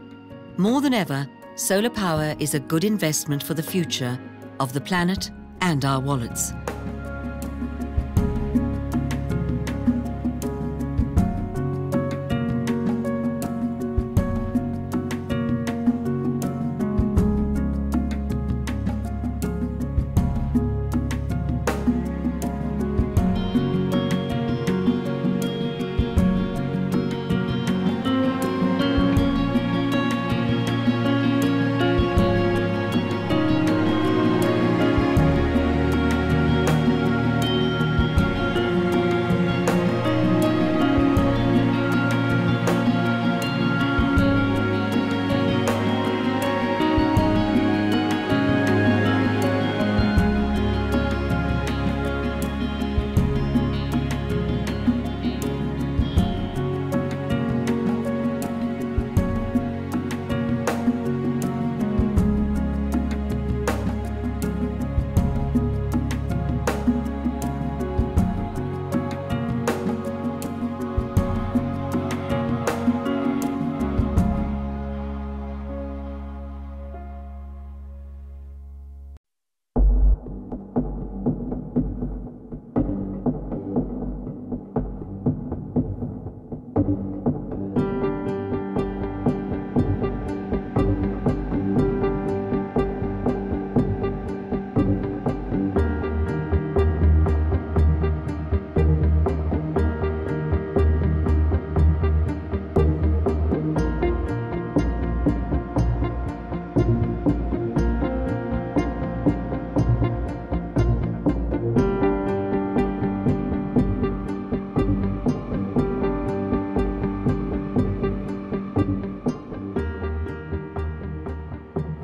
More than ever, solar power is a good investment for the future of the planet and our wallets.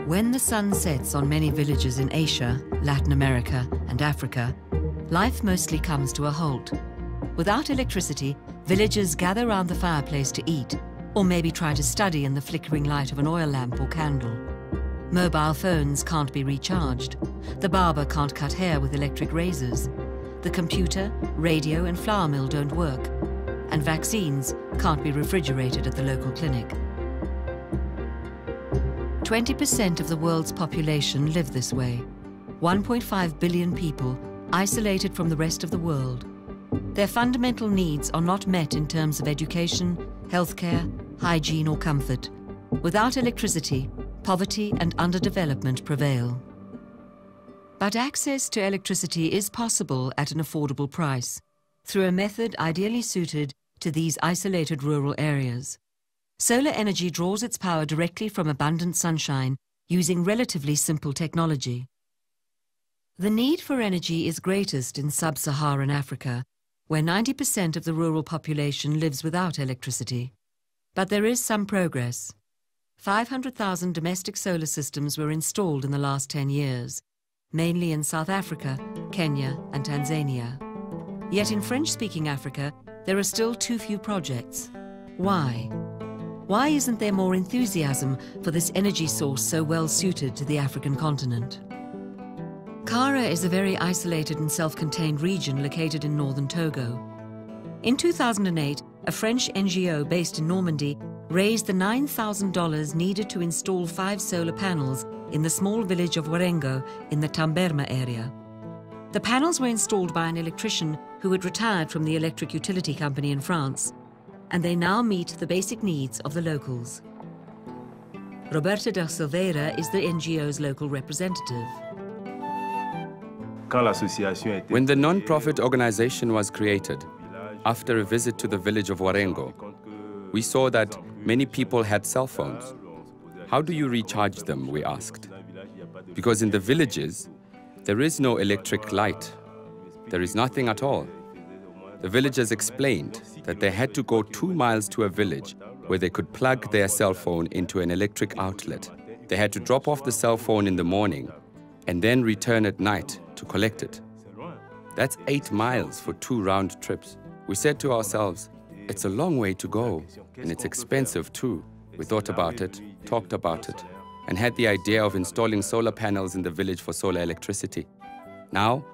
When the sun sets on many villages in Asia, Latin America, and Africa, life mostly comes to a halt. Without electricity, villagers gather round the fireplace to eat, or maybe try to study in the flickering light of an oil lamp or candle. Mobile phones can't be recharged. The barber can't cut hair with electric razors. The computer, radio, and flour mill don't work. And vaccines can't be refrigerated at the local clinic. 20% of the world's population live this way. 1.5 billion people isolated from the rest of the world. Their fundamental needs are not met in terms of education, healthcare, hygiene or comfort. Without electricity, poverty and underdevelopment prevail. But access to electricity is possible at an affordable price, through a method ideally suited to these isolated rural areas. Solar energy draws its power directly from abundant sunshine using relatively simple technology. The need for energy is greatest in sub-Saharan Africa, where 90% of the rural population lives without electricity. But there is some progress. 500,000 domestic solar systems were installed in the last 10 years, mainly in South Africa, Kenya, and Tanzania. Yet in French-speaking Africa, there are still too few projects. Why? Why isn't there more enthusiasm for this energy source so well suited to the African continent? Kara is a very isolated and self-contained region located in northern Togo. In 2008, a French NGO based in Normandy raised the $9,000 needed to install 5 solar panels in the small village of Warengo in the Tamberma area. The panels were installed by an electrician who had retired from the electric utility company in France, and they now meet the basic needs of the locals. Roberta da Silveira is the NGO's local representative. When the non-profit organization was created, after a visit to the village of Warengo, we saw that many people had cell phones. How do you recharge them, we asked. Because in the villages, there is no electric light. There is nothing at all. The villagers explained that they had to go 2 miles to a village where they could plug their cell phone into an electric outlet. They had to drop off the cell phone in the morning and then return at night to collect it. That's 8 miles for 2 round trips. We said to ourselves, it's a long way to go, and it's expensive too. We thought about it, talked about it, and had the idea of installing solar panels in the village for solar electricity. Now,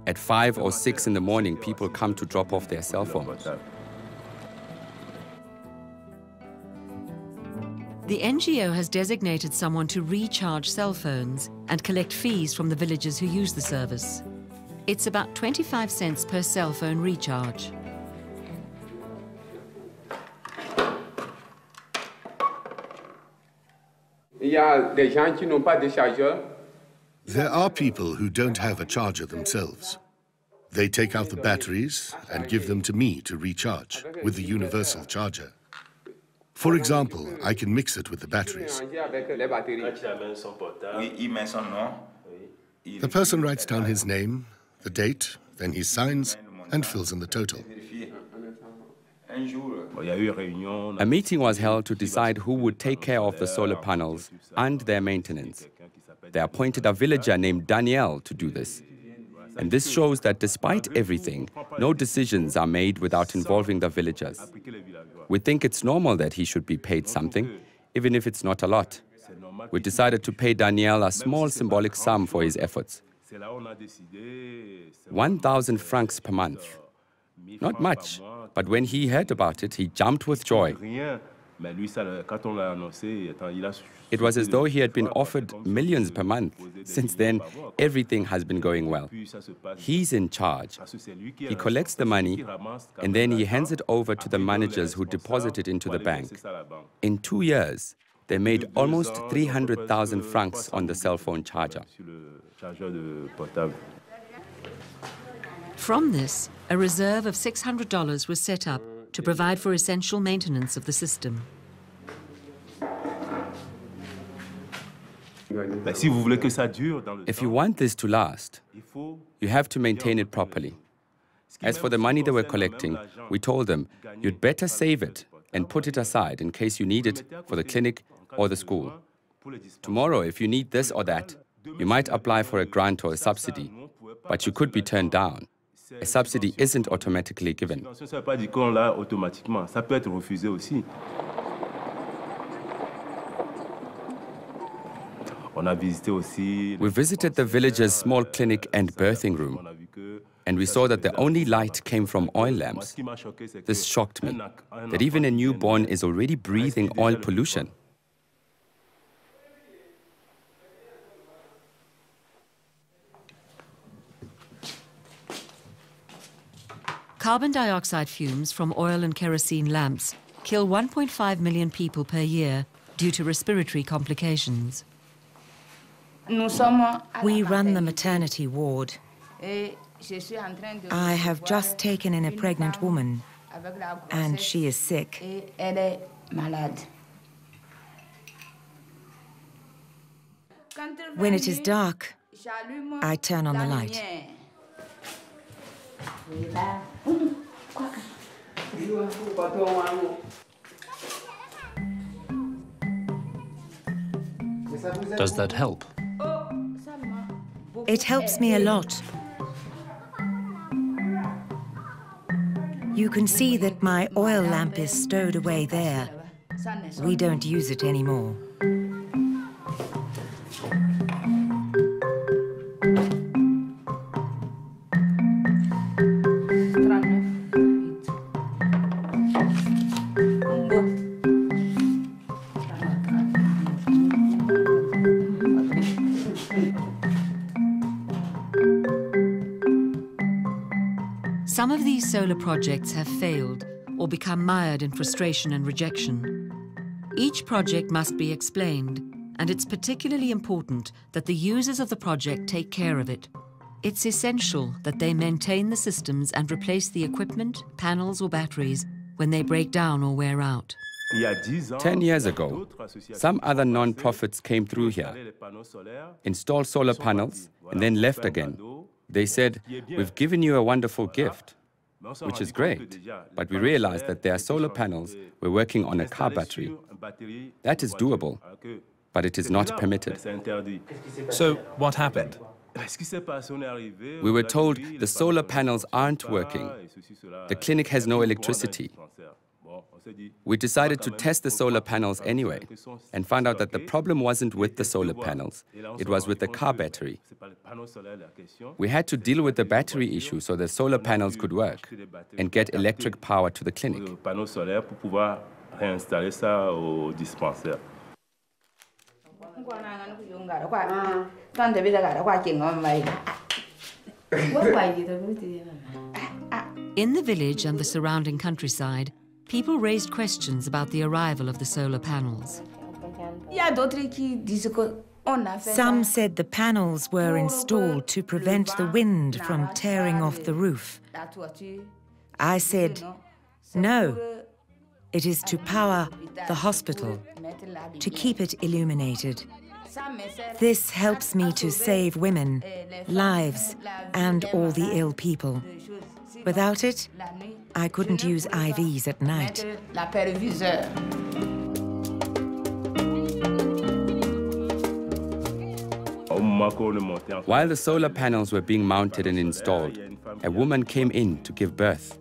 at 5 or 6 in the morning, people come to drop off their cell phones. The NGO has designated someone to recharge cell phones and collect fees from the villagers who use the service. It's about 25 cents per cell phone recharge. There are people who don't have a charger themselves. They take out the batteries and give them to me to recharge with the universal charger. For example, I can mix it with the batteries. The person writes down his name, the date, then he signs and fills in the total. A meeting was held to decide who would take care of the solar panels and their maintenance. They appointed a villager named Daniel to do this. And this shows that despite everything, no decisions are made without involving the villagers. We think it's normal that he should be paid something, even if it's not a lot. We decided to pay Daniel a small symbolic sum for his efforts. 1,000 francs per month. Not much, but when he heard about it, he jumped with joy. It was as though he had been offered millions per month. Since then, everything has been going well. He's in charge. He collects the money, and then he hands it over to the managers who deposit it into the bank. In 2 years, they made almost 300,000 francs on the cell phone charger. From this, a reserve of $600 was set up to provide for essential maintenance of the system. If you want this to last, you have to maintain it properly. As for the money they were collecting, we told them, you'd better save it and put it aside in case you need it for the clinic or the school. Tomorrow, if you need this or that, you might apply for a grant or a subsidy, but you could be turned down. A subsidy isn't automatically given. We visited the village's small clinic and birthing room, and we saw that the only light came from oil lamps. This shocked me, that even a newborn is already breathing oil pollution. Carbon dioxide fumes from oil and kerosene lamps kill 1.5 million people per year due to respiratory complications. We run the maternity ward. I have just taken in a pregnant woman, and she is sick. When it is dark, I turn on the light. Does that help? It helps me a lot. You can see that my oil lamp is stowed away there. We don't use it anymore. Some of these solar projects have failed or become mired in frustration and rejection. Each project must be explained, and it's particularly important that the users of the project take care of it. It's essential that they maintain the systems and replace the equipment, panels or batteries when they break down or wear out. 10 years ago, some other non-profits came through here, installed solar panels, and then left again. They said, "We've given you a wonderful gift," which is great, but we realized that their solar panels were working on a car battery. That is doable, but it is not permitted. So what happened? We were told the solar panels aren't working. The clinic has no electricity. We decided to test the solar panels anyway and found out that the problem wasn't with the solar panels, it was with the car battery. We had to deal with the battery issue so the solar panels could work and get electric power to the clinic. In the village and the surrounding countryside, people raised questions about the arrival of the solar panels. Some said the panels were installed to prevent the wind from tearing off the roof. I said, no, it is to power the hospital, to keep it illuminated. This helps me to save women, lives, and all the ill people. Without it, I couldn't use IVs at night. While the solar panels were being mounted and installed, a woman came in to give birth.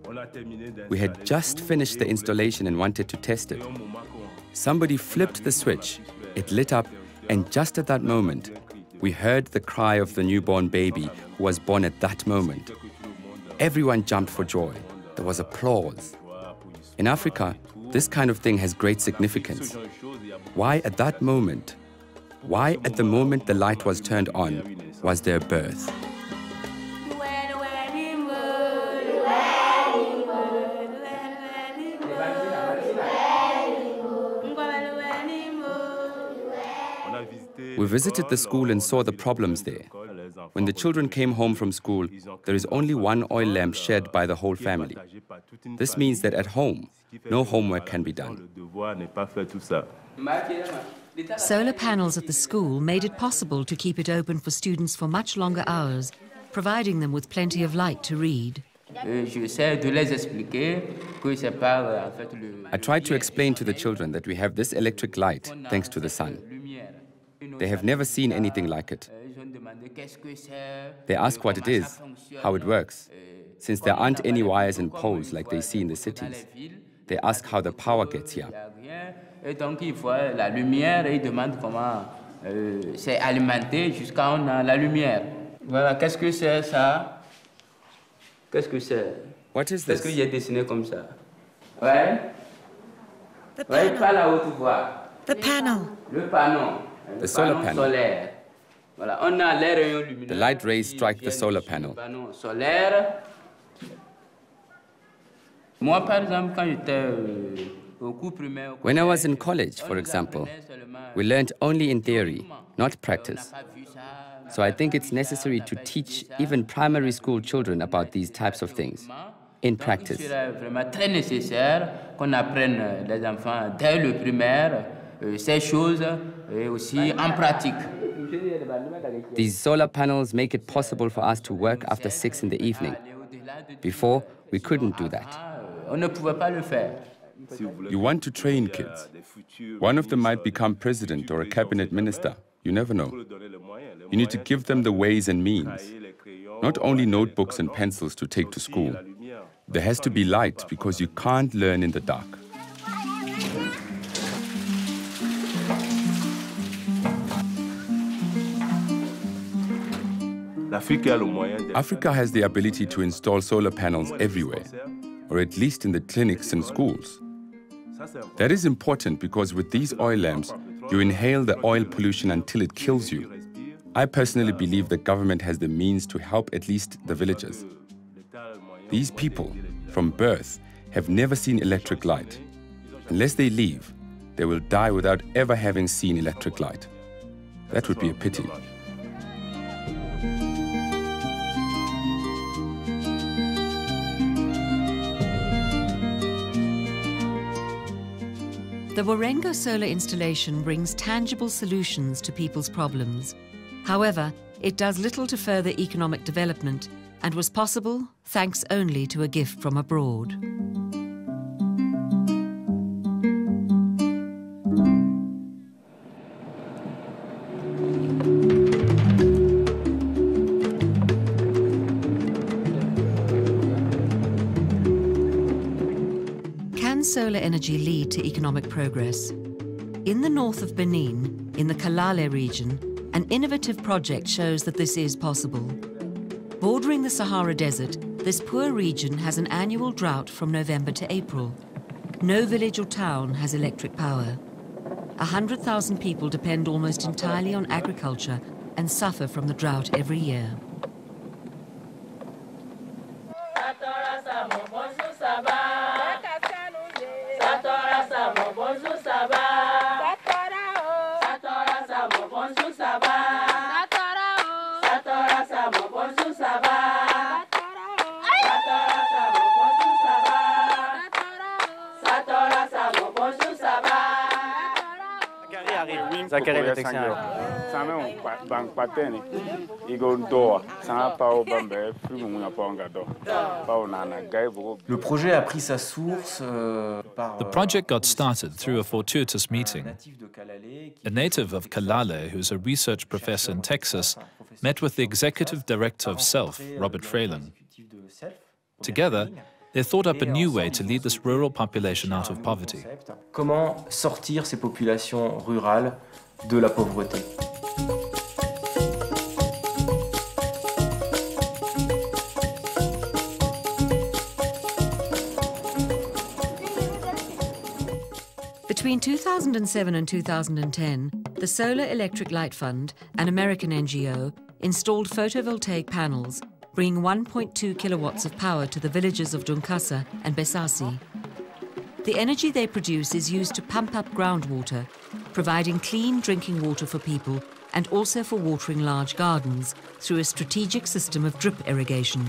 We had just finished the installation and wanted to test it. Somebody flipped the switch, it lit up, and just at that moment, we heard the cry of the newborn baby who was born at that moment. Everyone jumped for joy. There was applause. In Africa, this kind of thing has great significance. Why at that moment? Why at the moment the light was turned on was there birth? We visited the school and saw the problems there. When the children came home from school, there is only one oil lamp shared by the whole family. This means that at home, no homework can be done. Solar panels at the school made it possible to keep it open for students for much longer hours, providing them with plenty of light to read. I tried to explain to the children that we have this electric light thanks to the sun. They have never seen anything like it. They ask what it is, how it works. Since there aren't any wires and poles like they see in the cities, they ask how the power gets here. Et donc, il voit la lumière et il demande comment c'est alimenté jusqu'à on a la lumière. Voilà, qu'est-ce que c'est ça? Qu'est-ce que c'est? What is Qu'est-ce this? qu'il y a dessiné comme ça? Ouais. Ouais, pas la haute voix. The panel. Le panneau. The solar panel. Solaire. Voilà, on a les rayons lumineux. The light rays strike the solar panel. Panneau solaire. Moi, par exemple, quand j'étais When I was in college, for example, we learned only in theory, not practice. So I think it's necessary to teach even primary school children about these types of things in practice. Il serait vraiment très nécessaire qu'on apprenne les enfants dès le primaire ces choses et aussi en pratique. These solar panels make it possible for us to work after 6 in the evening. Before, we couldn't do that. On ne pouvait pas le faire. You want to train kids. One of them might become president or a cabinet minister. You never know. You need to give them the ways and means. Not only notebooks and pencils to take to school. There has to be light because you can't learn in the dark. Africa has the ability to install solar panels everywhere, or at least in the clinics and schools. That is important because with these oil lamps, you inhale the oil pollution until it kills you. I personally believe the government has the means to help at least the villagers. These people, from birth, have never seen electric light. Unless they leave, they will die without ever having seen electric light. That would be a pity. The Warrengo solar installation brings tangible solutions to people's problems. However, it does little to further economic development and was possible thanks only to a gift from abroad. Can solar energy lead to economic progress? In the north of Benin, in the Kalale region, an innovative project shows that this is possible. Bordering the Sahara Desert, this poor region has an annual drought from November to April. No village or town has electric power. 100,000 people depend almost entirely on agriculture and suffer from the drought every year. Le projet a pris sa source The project got started through a fortuitous meeting. A native of Kalale, who's a research professor in Texas, met with the executive director of SELF, Robert Fralin. Together, they thought up a new way to lead this rural population out of poverty. Comment sortir ces populations rurales de la pauvreté? Between 2007 and 2010, the Solar Electric Light Fund, an American NGO, installed photovoltaic panels, bringing 1.2 kilowatts of power to the villages of Dunkasa and Besasi. The energy they produce is used to pump up groundwater, providing clean drinking water for people and also for watering large gardens through a strategic system of drip irrigation.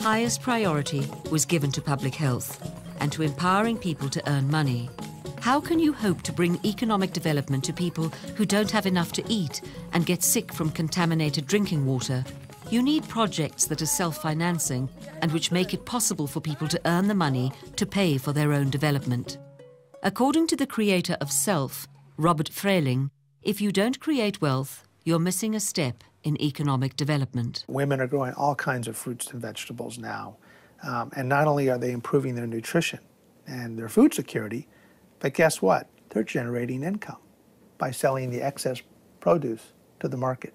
Highest priority was given to public health and to empowering people to earn money. How can you hope to bring economic development to people who don't have enough to eat and get sick from contaminated drinking water? You need projects that are self-financing and which make it possible for people to earn the money to pay for their own development. According to the creator of Self, Robert Freiling, if you don't create wealth, you're missing a step in economic development. Women are growing all kinds of fruits and vegetables now. And not only are they improving their nutrition and their food security, but guess what? They're generating income by selling the excess produce to the market.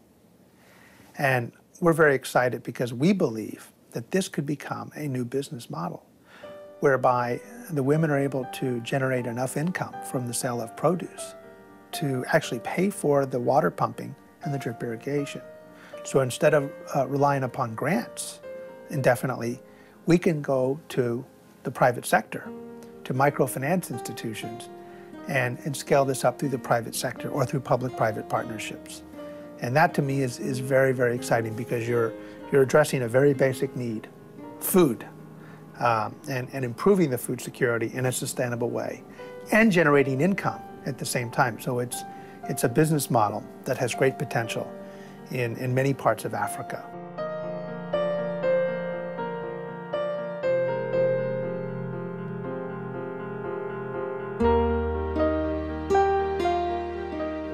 And we're very excited because we believe that this could become a new business model, whereby the women are able to generate enough income from the sale of produce to actually pay for the water pumping and the drip irrigation. So instead of relying upon grants indefinitely, we can go to the private sector, to microfinance institutions, and scale this up through the private sector or through public-private partnerships. And that to me is very, very exciting because you're addressing a very basic need, food, and improving the food security in a sustainable way, and generating income at the same time. So it's a business model that has great potential in many parts of Africa.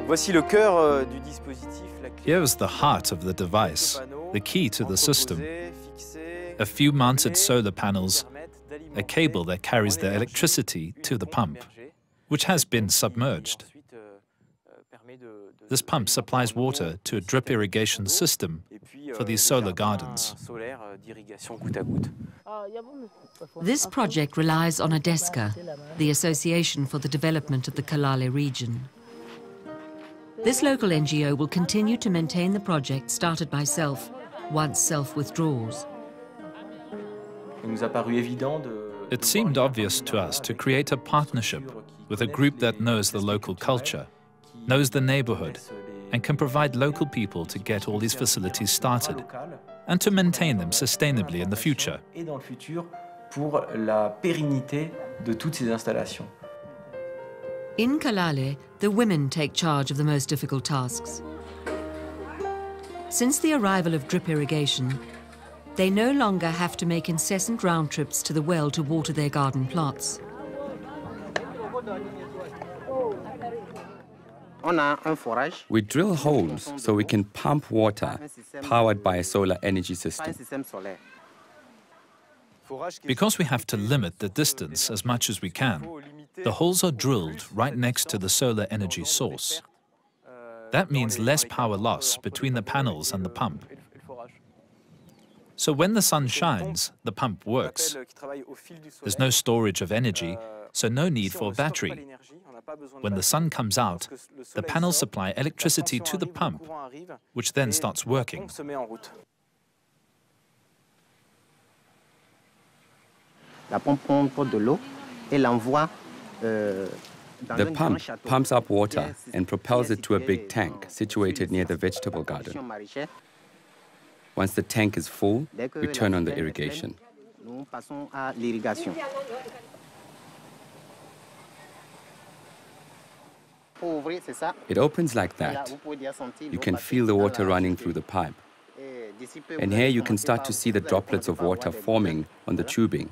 Voici le cœur du dispositif. Here is the heart of the device, the key to the system. A few mounted solar panels, a cable that carries the electricity to the pump, which has been submerged. This pump supplies water to a drip irrigation system for these solar gardens. This project relies on ADESCA, the Association for the Development of the Kalale region. This local NGO will continue to maintain the project started by Self once Self withdraws. It seemed obvious to us to create a partnership with a group that knows the local culture, knows the neighborhood, and can provide local people to get all these facilities started and to maintain them sustainably in the future. Pour la pérennité de toutes ces installations. In Kalale, the women take charge of the most difficult tasks. Since the arrival of drip irrigation, they no longer have to make incessant round trips to the well to water their garden plots. We drill holes so we can pump water powered by a solar energy system. Because we have to limit the distance as much as we can, the holes are drilled right next to the solar energy source. That means less power loss between the panels and the pump. So when the sun shines, the pump works. There's no storage of energy, so no need for a battery. When the sun comes out, the panels supply electricity to the pump, which then starts working. The pump pumps up water and propels it to a big tank situated near the vegetable garden. Once the tank is full, we turn on the irrigation. It opens like that. You can feel the water running through the pipe. And here you can start to see the droplets of water forming on the tubing.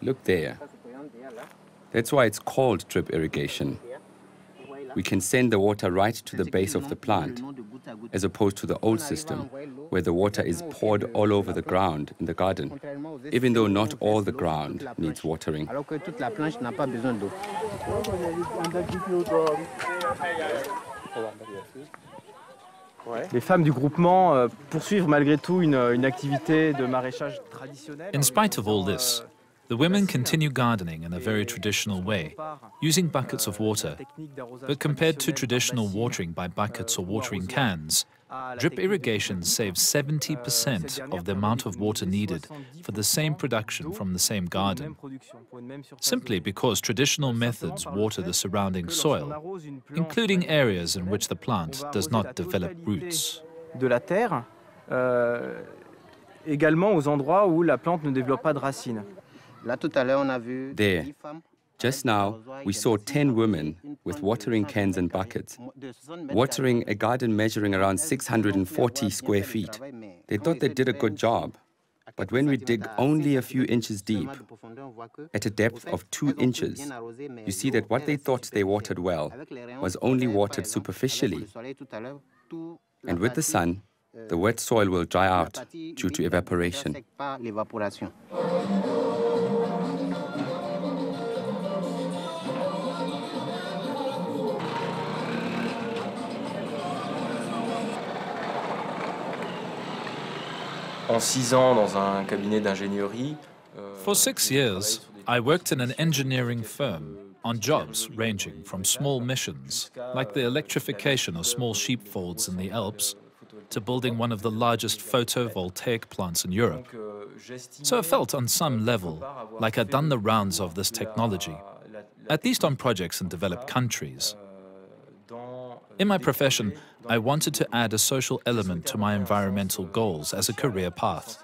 Look there. That's why it's called drip irrigation. We can send the water right to the base of the plant, as opposed to the old system, where the water is poured all over the ground in the garden, even though not all the ground needs watering. Les femmes du groupement poursuivent malgré tout une activité de maraîchage traditionnelle. In spite of all this, the women continue gardening in a very traditional way, using buckets of water. But compared to traditional watering by buckets or watering cans, drip irrigation saves 70% of the amount of water needed for the same production from the same garden, simply because traditional methods water the surrounding soil, including areas in which the plant does not develop roots. De la terre, également aux endroits où la plante ne développe pas de racines. There, just now, we saw 10 women with watering cans and buckets, watering a garden measuring around 640 square feet. They thought they did a good job. But when we dig only a few inches deep, at a depth of 2 inches, you see that what they thought they watered well was only watered superficially. And with the sun, the wet soil will dry out due to evaporation. En 6 ans dans un cabinet d'ingénierie. For 6 years, I worked in an engineering firm on jobs ranging from small missions, like the electrification of small sheepfolds in the Alps, to building one of the largest photovoltaic plants in Europe. So I felt on some level like I'd done the rounds of this technology, at least on projects in developed countries. In my profession, I wanted to add a social element to my environmental goals as a career path.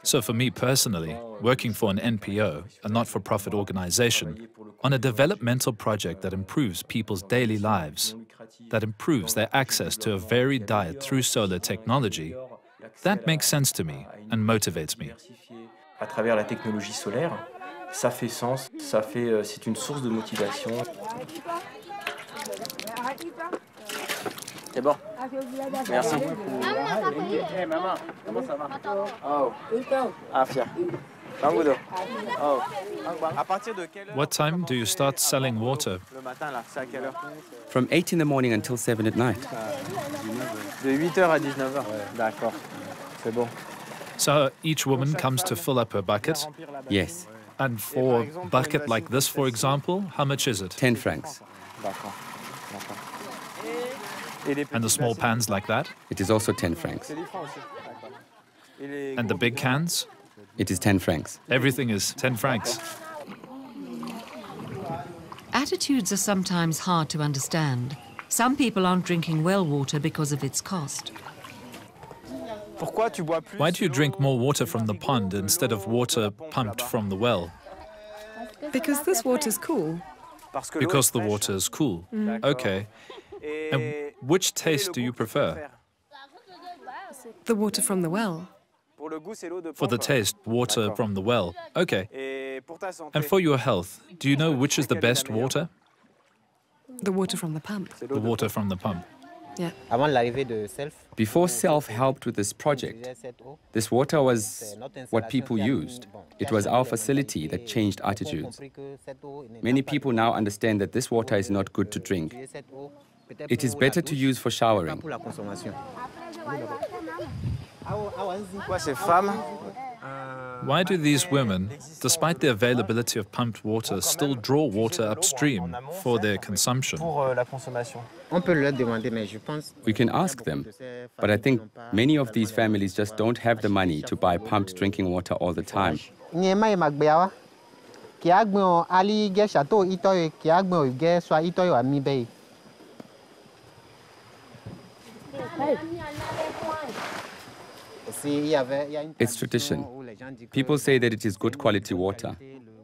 So for me personally, working for an NPO, a not-for-profit organization, on a developmental project that improves people's daily lives, that improves their access to a varied diet through solar technology, that makes sense to me and motivates me. À travers la technologie solaire, ça fait sens, c'est une source de motivation. C'est bon. Merci. Hey, maman, comment ça va? Oh. Afia. Bangudo. Oh. What time do you start selling water? Le matin là, c'est à quelle heure? From 8 in the morning until 7 at night. De 8h à 19h. D'accord. C'est bon. So each woman comes to fill up her bucket? Yes. And for a bucket like this, for example, how much is it? 10 francs. D'accord. And the small pans like that? It is also 10 francs. And the big cans? It is 10 francs. Everything is 10 francs. Attitudes are sometimes hard to understand. Some people aren't drinking well water because of its cost. Why do you drink more water from the pond instead of water pumped from the well? Because this water's cool. Because the water is cool. Okay. And which taste do you prefer? The water from the well. For the taste, water from the well. Okay. And for your health, do you know which is the best water? The water from the pump. The water from the pump. Yeah. Before Self helped with this project, this water was what people used. It was our facility that changed attitudes. Many people now understand that this water is not good to drink. It is better to use for showering. Why do these women, despite the availability of pumped water, still draw water upstream for their consumption? We can ask them, but I think many of these families just don't have the money to buy pumped drinking water all the time. It's tradition. People say that it is good quality water,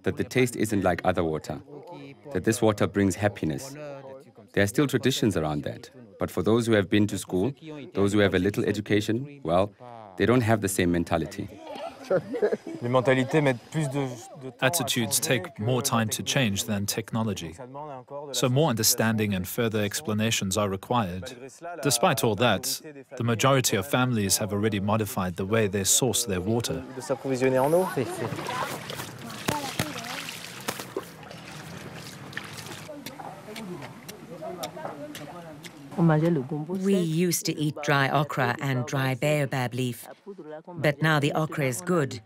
that the taste isn't like other water, that this water brings happiness. There are still traditions around that. But for those who have been to school, those who have a little education, well, they don't have the same mentality. Attitudes take more time to change than technology. So more understanding and further explanations are required. Despite all that, the majority of families have already modified the way they source their water. We used to eat dry okra and dry baobab leaf, but now the okra is good,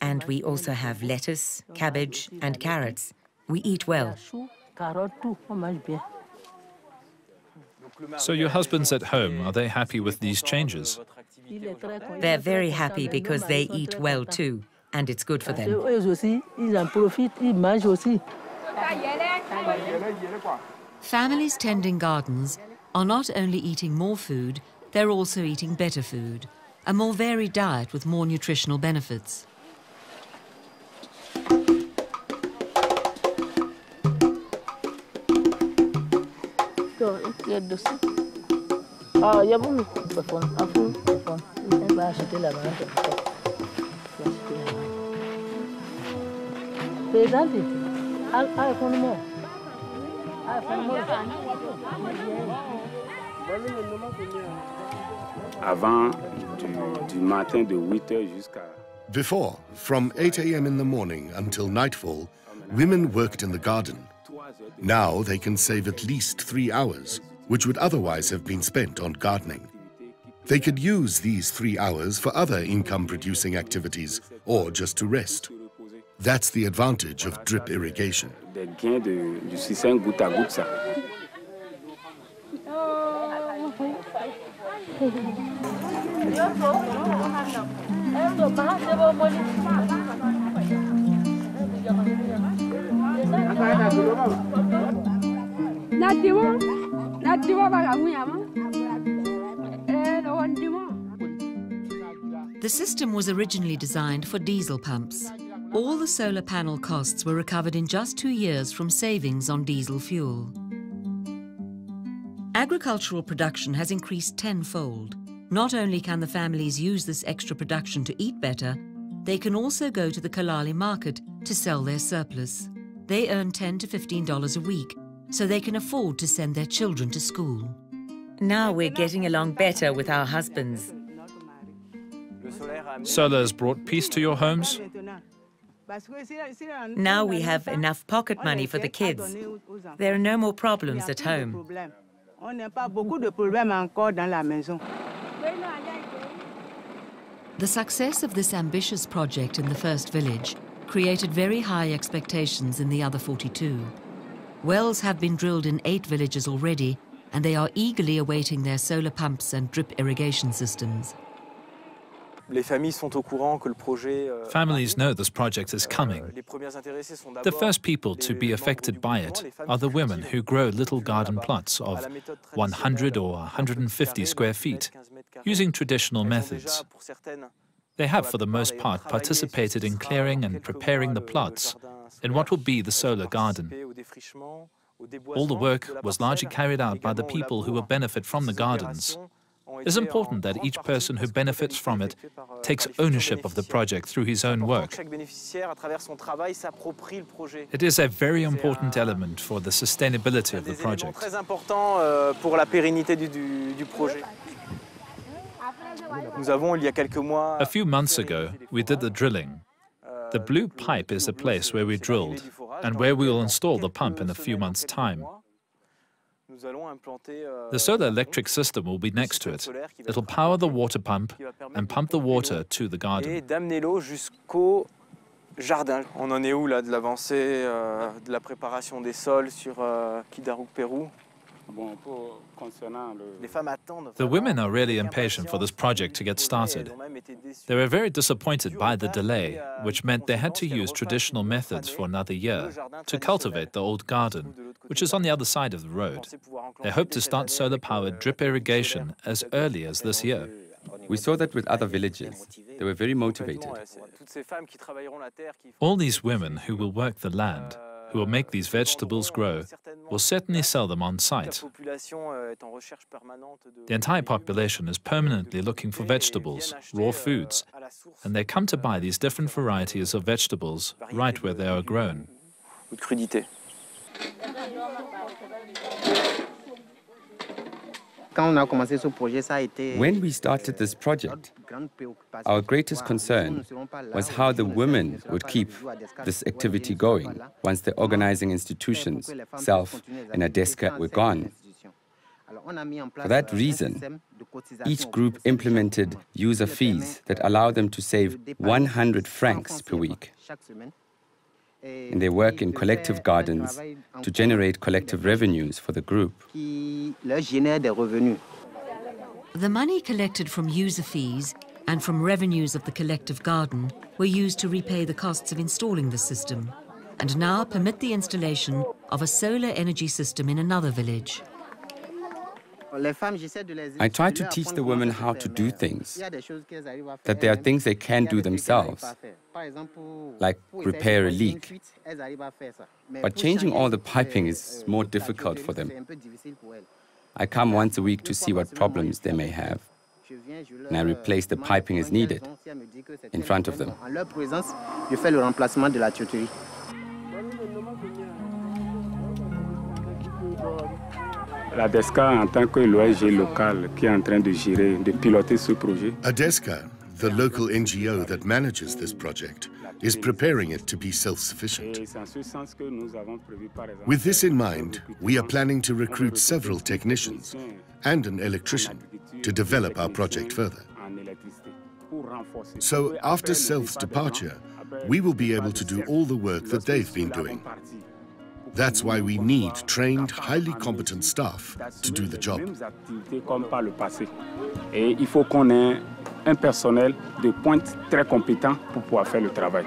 and we also have lettuce, cabbage, and carrots. We eat well. So your husbands at home, are they happy with these changes? They're very happy because they eat well too, and it's good for them. Families tending gardens are not only eating more food, they're also eating better food, a more varied diet with more nutritional benefits. Before, from 8 a.m. in the morning until nightfall, women worked in the garden. Now they can save at least 3 hours, which would otherwise have been spent on gardening. They could use these 3 hours for other income-producing activities or just to rest. That's the advantage of drip irrigation. The system was originally designed for diesel pumps. All the solar panel costs were recovered in just 2 years from savings on diesel fuel. Agricultural production has increased tenfold. Not only can the families use this extra production to eat better, they can also go to the Kalali market to sell their surplus. They earn $10 to $15 a week, so they can afford to send their children to school. Now we're getting along better with our husbands. Solar has brought peace to your homes? Now we have enough pocket money for the kids. There are no more problems at home. The success of this ambitious project in the first village created very high expectations in the other 42. Wells have been drilled in 8 villages already, and they are eagerly awaiting their solar pumps and drip irrigation systems. Families know this project is coming. The first people to be affected by it are the women who grow little garden plots of 100 or 150 square feet, using traditional methods. They have, for the most part, participated in clearing and preparing the plots in what will be the solar garden. All the work was largely carried out by the people who will benefit from the gardens. It's important that each person who benefits from it takes ownership of the project through his own work. It is a very important element for the sustainability of the project. A few months ago, we did the drilling. The blue pipe is the place where we drilled and where we will install the pump in a few months' time. The solar electric system will be next to it. It'll power the water pump and pump the water to the garden. On en est où là de l'avancée de la préparation des sols sur Kidaruk, Pérou? The women are really impatient for this project to get started. They were very disappointed by the delay, which meant they had to use traditional methods for another year to cultivate the old garden, which is on the other side of the road. They hope to start solar-powered drip irrigation as early as this year. We saw that with other villages. They were very motivated. All these women who will work the land, who will make these vegetables grow, will certainly sell them on site. The entire population is permanently looking for vegetables, raw foods, and they come to buy these different varieties of vegetables right where they are grown. When we started this project, our greatest concern was how the women would keep this activity going once the organizing institutions, SELF and ADESCA, were gone. For that reason, each group implemented user fees that allow them to save 100 francs per week. And they work in collective gardens to generate collective revenues for the group. The money collected from user fees and from revenues of the collective garden were used to repay the costs of installing the system, and now permit the installation of a solar energy system in another village. I try to teach the women how to do things, that there are things they can do themselves, like repair a leak. But changing all the piping is more difficult for them. I come once a week to see what problems they may have, and I replace the piping as needed in front of them. La DESCA, en tant que l'ONG locale qui est en train de gérer, de piloter ce projet. ADESCA, the local NGO that manages this project, is preparing it to be self-sufficient. With this in mind, we are planning to recruit several technicians and an electrician to develop our project further. So after Self's departure, we will be able to do all the work that they've been doing. That's why we need trained, highly competent staff to do the job. Et il faut qu'on ait un personnel de pointe très compétent pour pouvoir faire le travail.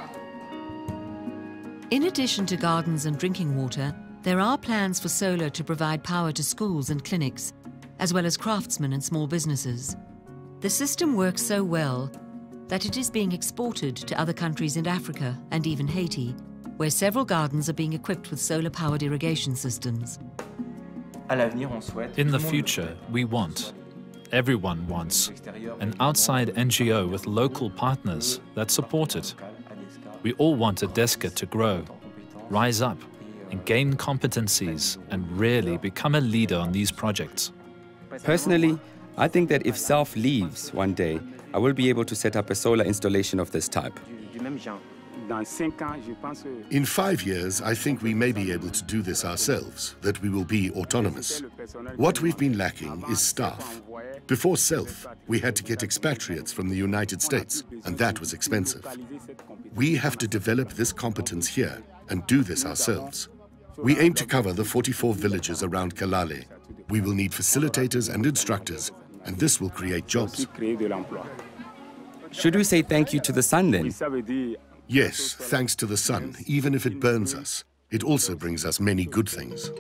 In addition to gardens and drinking water, there are plans for solar to provide power to schools and clinics, as well as craftsmen and small businesses. The system works so well that it is being exported to other countries in Africa and even Haiti, where several gardens are being equipped with solar-powered irrigation systems. In the future, we want, everyone wants, an outside NGO with local partners that support it. We all want ADESCA to grow, rise up, and gain competencies and really become a leader on these projects. Personally, I think that if Self leaves one day, I will be able to set up a solar installation of this type. In 5 years, I think we may be able to do this ourselves, that we will be autonomous. What we've been lacking is staff. Before Self, we had to get expatriates from the United States, and that was expensive. We have to develop this competence here and do this ourselves. We aim to cover the 44 villages around Kalale. We will need facilitators and instructors, and this will create jobs. Should we say thank you to the sun then? Yes, thanks to the sun, even if it burns us. It also brings us many good things.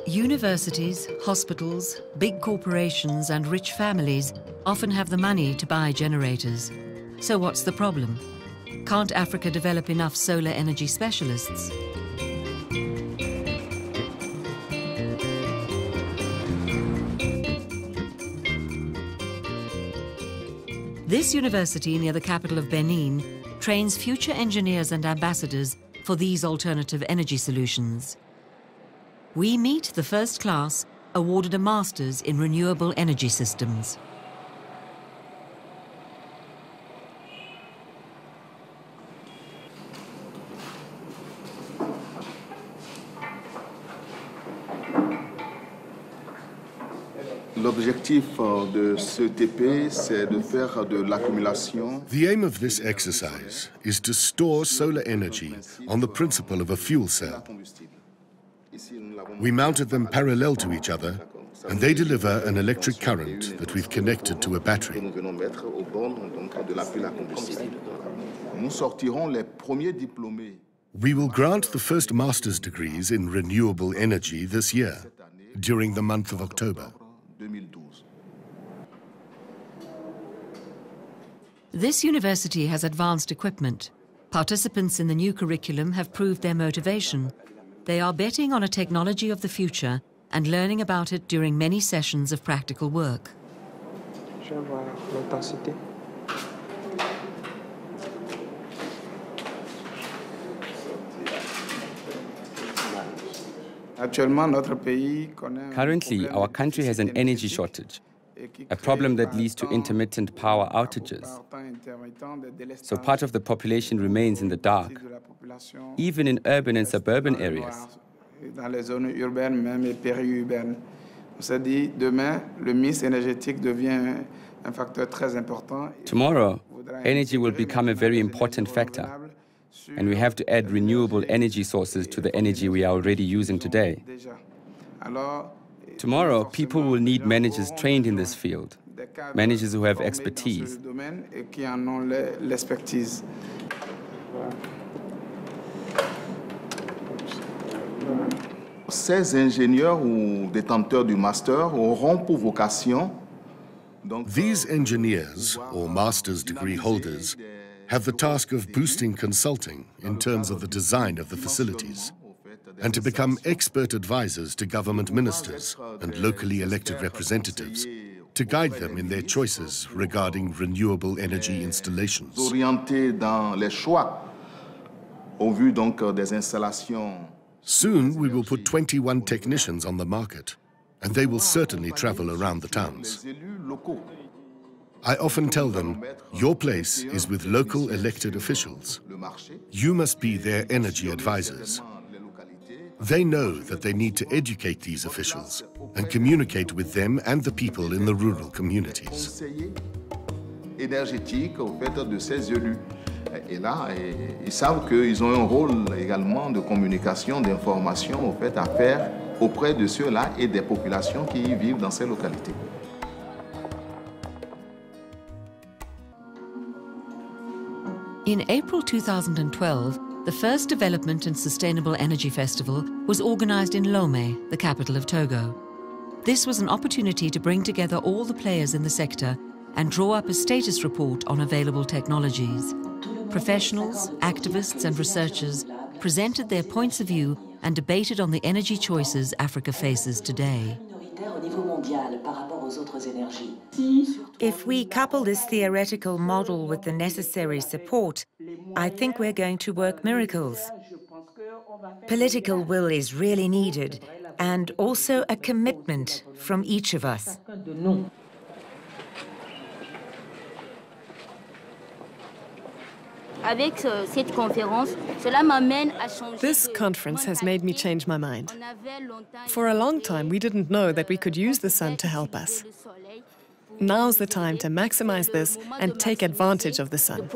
Universities, hospitals, big corporations and rich families often have the money to buy generators. So what's the problem? Can't Africa develop enough solar energy specialists? This university near the capital of Benin trains future engineers and ambassadors for these alternative energy solutions. We meet the first class awarded a master's in renewable energy systems. L'objectif de ce TP, c'est de faire de l'accumulation. The aim of this exercise is to store solar energy on the principle of a fuel cell. We mounted them parallel to each other, and they deliver an electric current that we've connected to a battery. We will grant the first master's degrees in renewable energy this year, during the month of October. This university has advanced equipment. Participants in the new curriculum have proved their motivation. They are betting on a technology of the future and learning about it during many sessions of practical work. Currently, our country has an energy shortage, a problem that leads to intermittent power outages. So part of the population remains in the dark, even in urban and suburban areas. Tomorrow, energy will become a very important factor, and we have to add renewable energy sources to the energy we are already using today. Tomorrow, people will need managers trained in this field, managers who have expertise. 16 ingénieurs ou détenteurs du master auront pour vocation. These engineers, or master's degree holders, have the task of boosting consulting in terms of the design of the facilities. and to become expert advisors to government ministers and locally elected representatives to guide them in their choices regarding renewable energy installations. Orientés dans les choix au vu donc des installations. Soon we will put 21 technicians on the market, and they will certainly travel around the towns. I often tell them, your place is with local elected officials. You must be their energy advisors. They know that they need to educate these officials and communicate with them and the people in the rural communities. Énergétique au fait de ces élus. Et là, ils savent qu'ils ont un rôle également de communication, d'information au fait à faire auprès de ceux-là et des populations qui y vivent dans ces localités. In April 2012, the first Development and Sustainable Energy Festival was organized in Lomé, the capital of Togo. This was an opportunity to bring together all the players in the sector and draw up a status report on available technologies. Professionals, activists and researchers presented their points of view and debated on the energy choices Africa faces today. If we couple this theoretical model with the necessary support, I think we're going to work miracles. Political will is really needed, and also a commitment from each of us. This conference has made me change my mind. For a long time, we didn't know that we could use the sun to help us. Now's the time to maximize this and take advantage of the sun.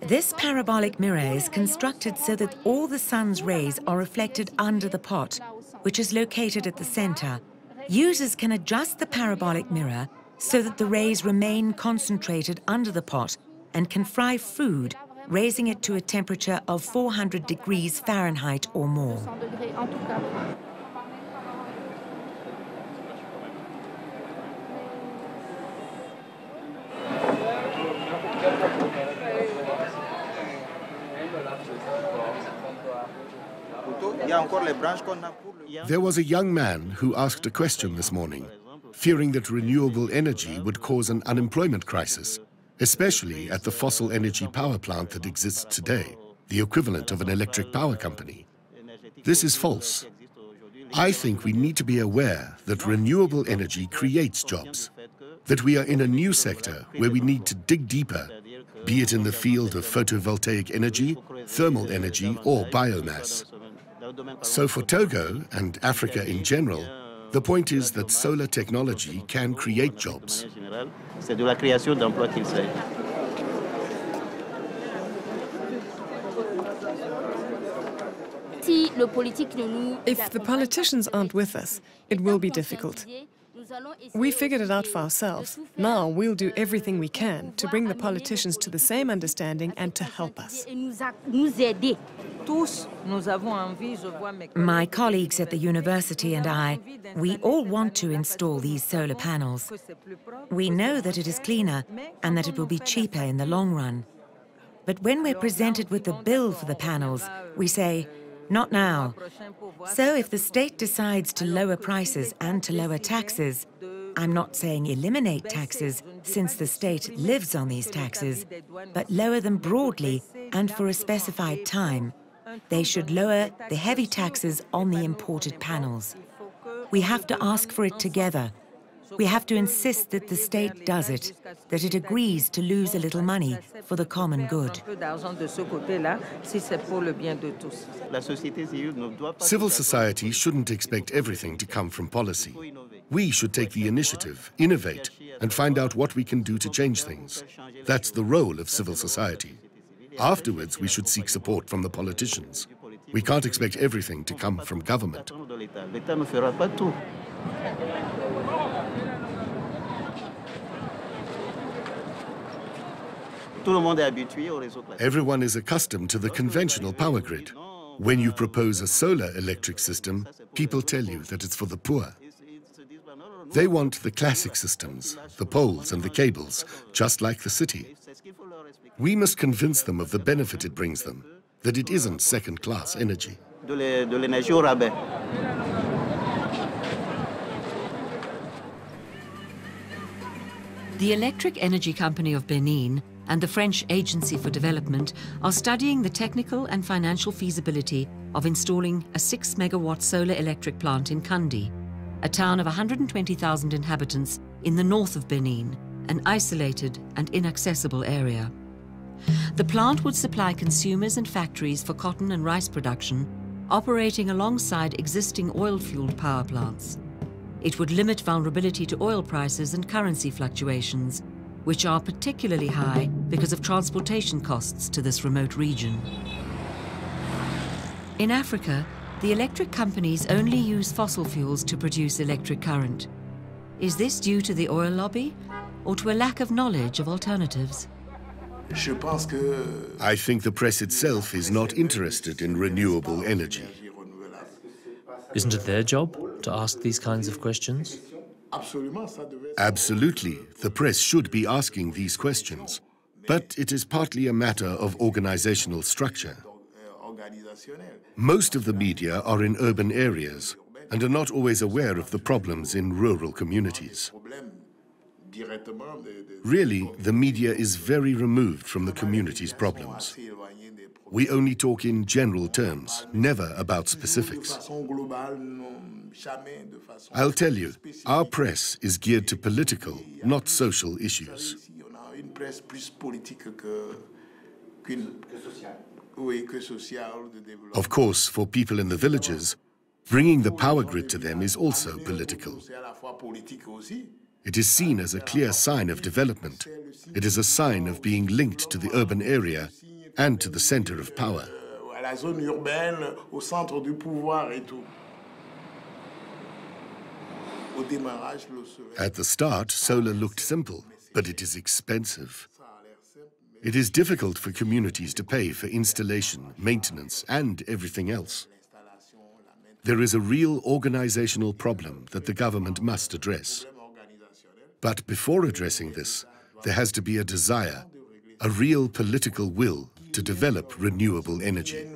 This parabolic mirror is constructed so that all the sun's rays are reflected under the pot, which is located at the center. Users can adjust the parabolic mirror so that the rays remain concentrated under the pot and can fry food, raising it to a temperature of 400 degrees Fahrenheit or more. There was a young man who asked a question this morning, fearing that renewable energy would cause an unemployment crisis, especially at the fossil energy power plant that exists today, the equivalent of an electric power company. This is false. I think we need to be aware that renewable energy creates jobs, that we are in a new sector where we need to dig deeper, be it in the field of photovoltaic energy, thermal energy, or biomass. So for Togo and Africa in general, the point is that solar technology can create jobs. If the politicians aren't with us, it will be difficult. We figured it out for ourselves. Now we'll do everything we can to bring the politicians to the same understanding and to help us. My colleagues at the university and I, we all want to install these solar panels. We know that it is cleaner and that it will be cheaper in the long run. But when we're presented with the bill for the panels, we say, not now. So if the state decides to lower prices and to lower taxes, I'm not saying eliminate taxes, since the state lives on these taxes, but lower them broadly and for a specified time. They should lower the heavy taxes on the imported panels. We have to ask for it together. We have to insist that the state does it, that it agrees to lose a little money for the common good. Civil society shouldn't expect everything to come from policy. We should take the initiative, innovate, and find out what we can do to change things. That's the role of civil society. Afterwards, we should seek support from the politicians. We can't expect everything to come from government. Everyone is accustomed to the conventional power grid. When you propose a solar electric system, people tell you that it's for the poor. They want the classic systems, the poles and the cables, just like the city. We must convince them of the benefit it brings them, that it isn't second-class energy. The Electric Energy Company of Benin and the French Agency for Development are studying the technical and financial feasibility of installing a 6-megawatt solar electric plant in Kandi, a town of 120,000 inhabitants in the north of Benin, an isolated and inaccessible area. The plant would supply consumers and factories for cotton and rice production, operating alongside existing oil-fueled power plants. It would limit vulnerability to oil prices and currency fluctuations, which are particularly high because of transportation costs to this remote region. In Africa, the electric companies only use fossil fuels to produce electric current. Is this due to the oil lobby or to a lack of knowledge of alternatives? I think the press itself is not interested in renewable energy. Isn't it their job to ask these kinds of questions? Absolutely, the press should be asking these questions. But it is partly a matter of organizational structure. Most of the media are in urban areas and are not always aware of the problems in rural communities. Really, the media is very removed from the community's problems. We only talk in general terms, never about specifics. I'll tell you, our press is geared to political, not social issues. Of course, for people in the villages, bringing the power grid to them is also political. It is seen as a clear sign of development. It is a sign of being linked to the urban area and to the center of power. At the start, solar looked simple, but it is expensive. It is difficult for communities to pay for installation, maintenance, and everything else. There is a real organizational problem that the government must address. But before addressing this, there has to be a desire, a real political will to develop renewable energy.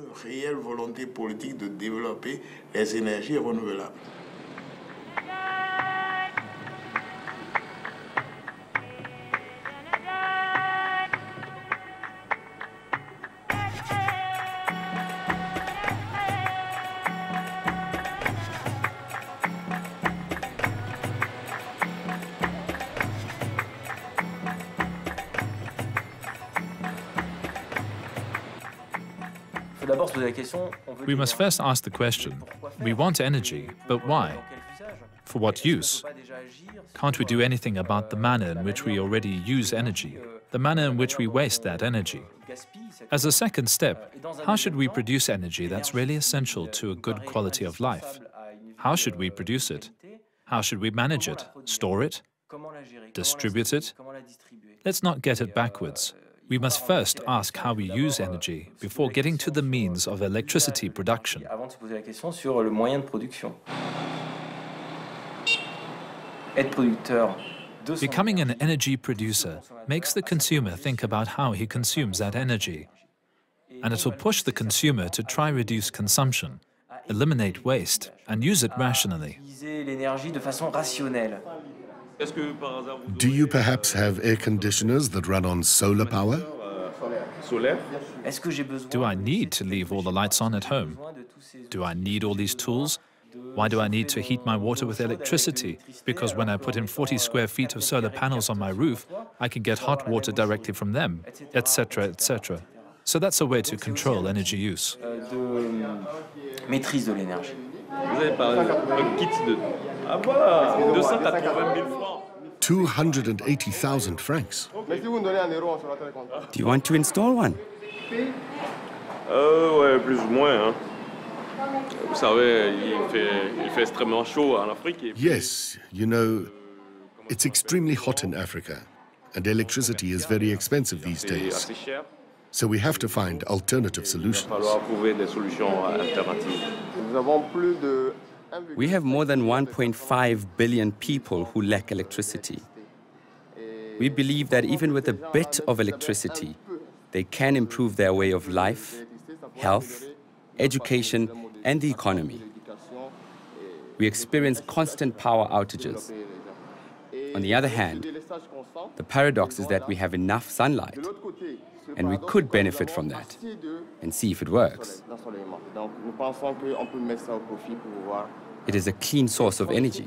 We must first ask the question, we want energy, but why? For what use? Can't we do anything about the manner in which we already use energy, the manner in which we waste that energy? As a second step, how should we produce energy that's really essential to a good quality of life? How should we produce it? How should we manage it? Store it? Distribute it? Let's not get it backwards. We must first ask how we use energy before getting to the means of electricity production. Becoming an energy producer makes the consumer think about how he consumes that energy. And it will push the consumer to try reduce consumption, eliminate waste, and use it rationally. Do you perhaps have air conditioners that run on solar power? Do I need to leave all the lights on at home? Do I need all these tools? Why do I need to heat my water with electricity? Because when I put in 40 square feet of solar panels on my roof, I can get hot water directly from them, etc., etc. So that's a way to control energy use. Maîtrise de l'énergie. Vous avez par exemple un kit de... Ah voilà, 280 000 francs. 280,000 francs. Do you want to install one? Ouais, plus ou moins. Hein. Vous savez, il fait extrêmement chaud en Afrique. Yes, you know, it's extremely hot in Africa, and electricity is very expensive these days. So we have to find alternative solutions. We have more than 1.5 billion people who lack electricity. We believe that even with a bit of electricity, they can improve their way of life, health, education, and the economy. We experience constant power outages. On the other hand, the paradox is that we have enough sunlight, and we could benefit from that and see if it works. It is a clean source of energy.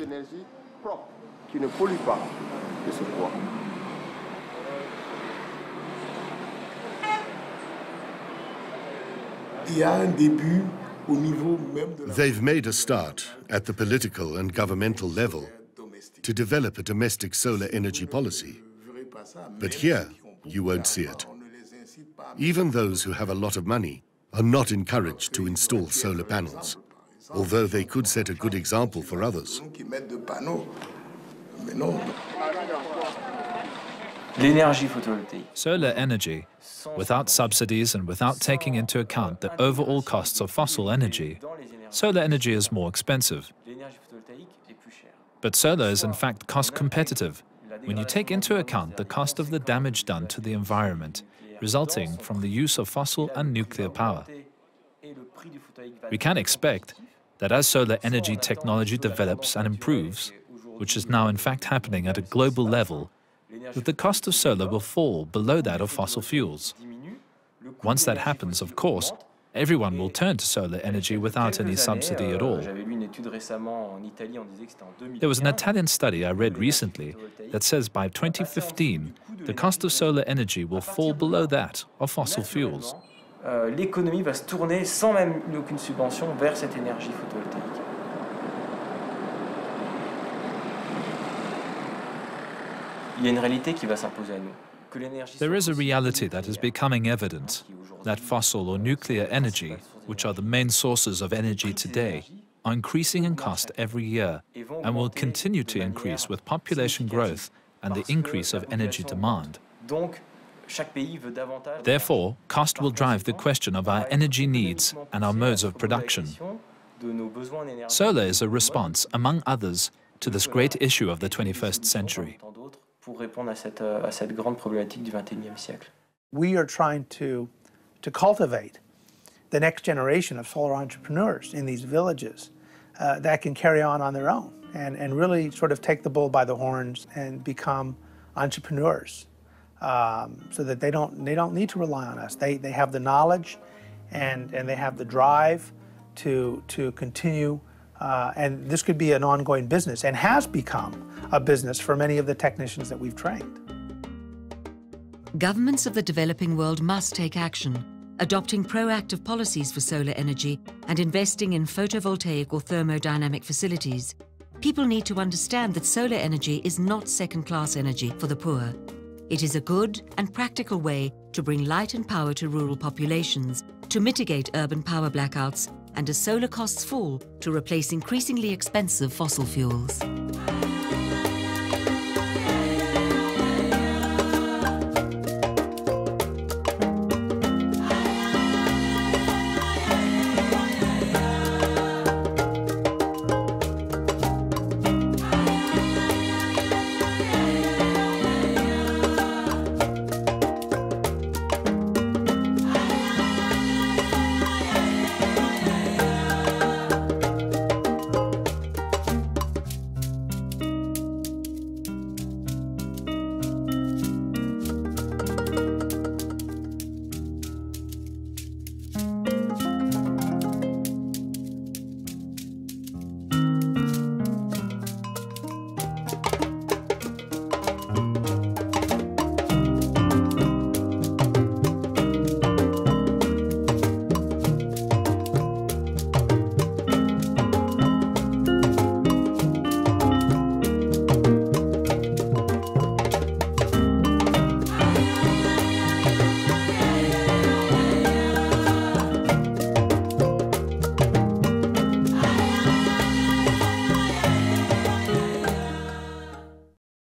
They've made a start at the political and governmental level to develop a domestic solar energy policy. But here, you won't see it. Even those who have a lot of money are not encouraged to install solar panels, although they could set a good example for others. Solar energy, without subsidies and without taking into account the overall costs of fossil energy, solar energy is more expensive. But solar is in fact cost competitive when you take into account the cost of the damage done to the environment resulting from the use of fossil and nuclear power. We can expect that as solar energy technology develops and improves, which is now in fact happening at a global level, that the cost of solar will fall below that of fossil fuels. Once that happens, of course, everyone will turn to solar energy without any subsidy at all. There was an Italian study I read recently that says by 2015, the cost of solar energy will fall below that of fossil fuels. L'économie va se tourner sans même aucune subvention vers cette énergie photovoltaïque. Il y a une réalité qui va s'imposer à nous. There is a reality that is becoming evident, that fossil or nuclear energy, which are the main sources of energy today, are increasing in cost every year and will continue to increase with population growth and the increase of energy demand. Therefore, cost will drive the question of our energy needs and our modes of production. Solar is a response, among others, to this great issue of the 21st century. Pour répondre à cette grande problématique du XXIe siècle. We are trying to cultivate the next generation of solar entrepreneurs in these villages that can carry on their own and really sort of take the bull by the horns and become entrepreneurs so that they don't need to rely on us. They have the knowledge and they have the drive to continue and this could be an ongoing business and has become a business for many of the technicians that we've trained. Governments of the developing world must take action, adopting proactive policies for solar energy and investing in photovoltaic or thermodynamic facilities. People need to understand that solar energy is not second-class energy for the poor. It is a good and practical way to bring light and power to rural populations, to mitigate urban power blackouts, and as solar costs fall, to replace increasingly expensive fossil fuels.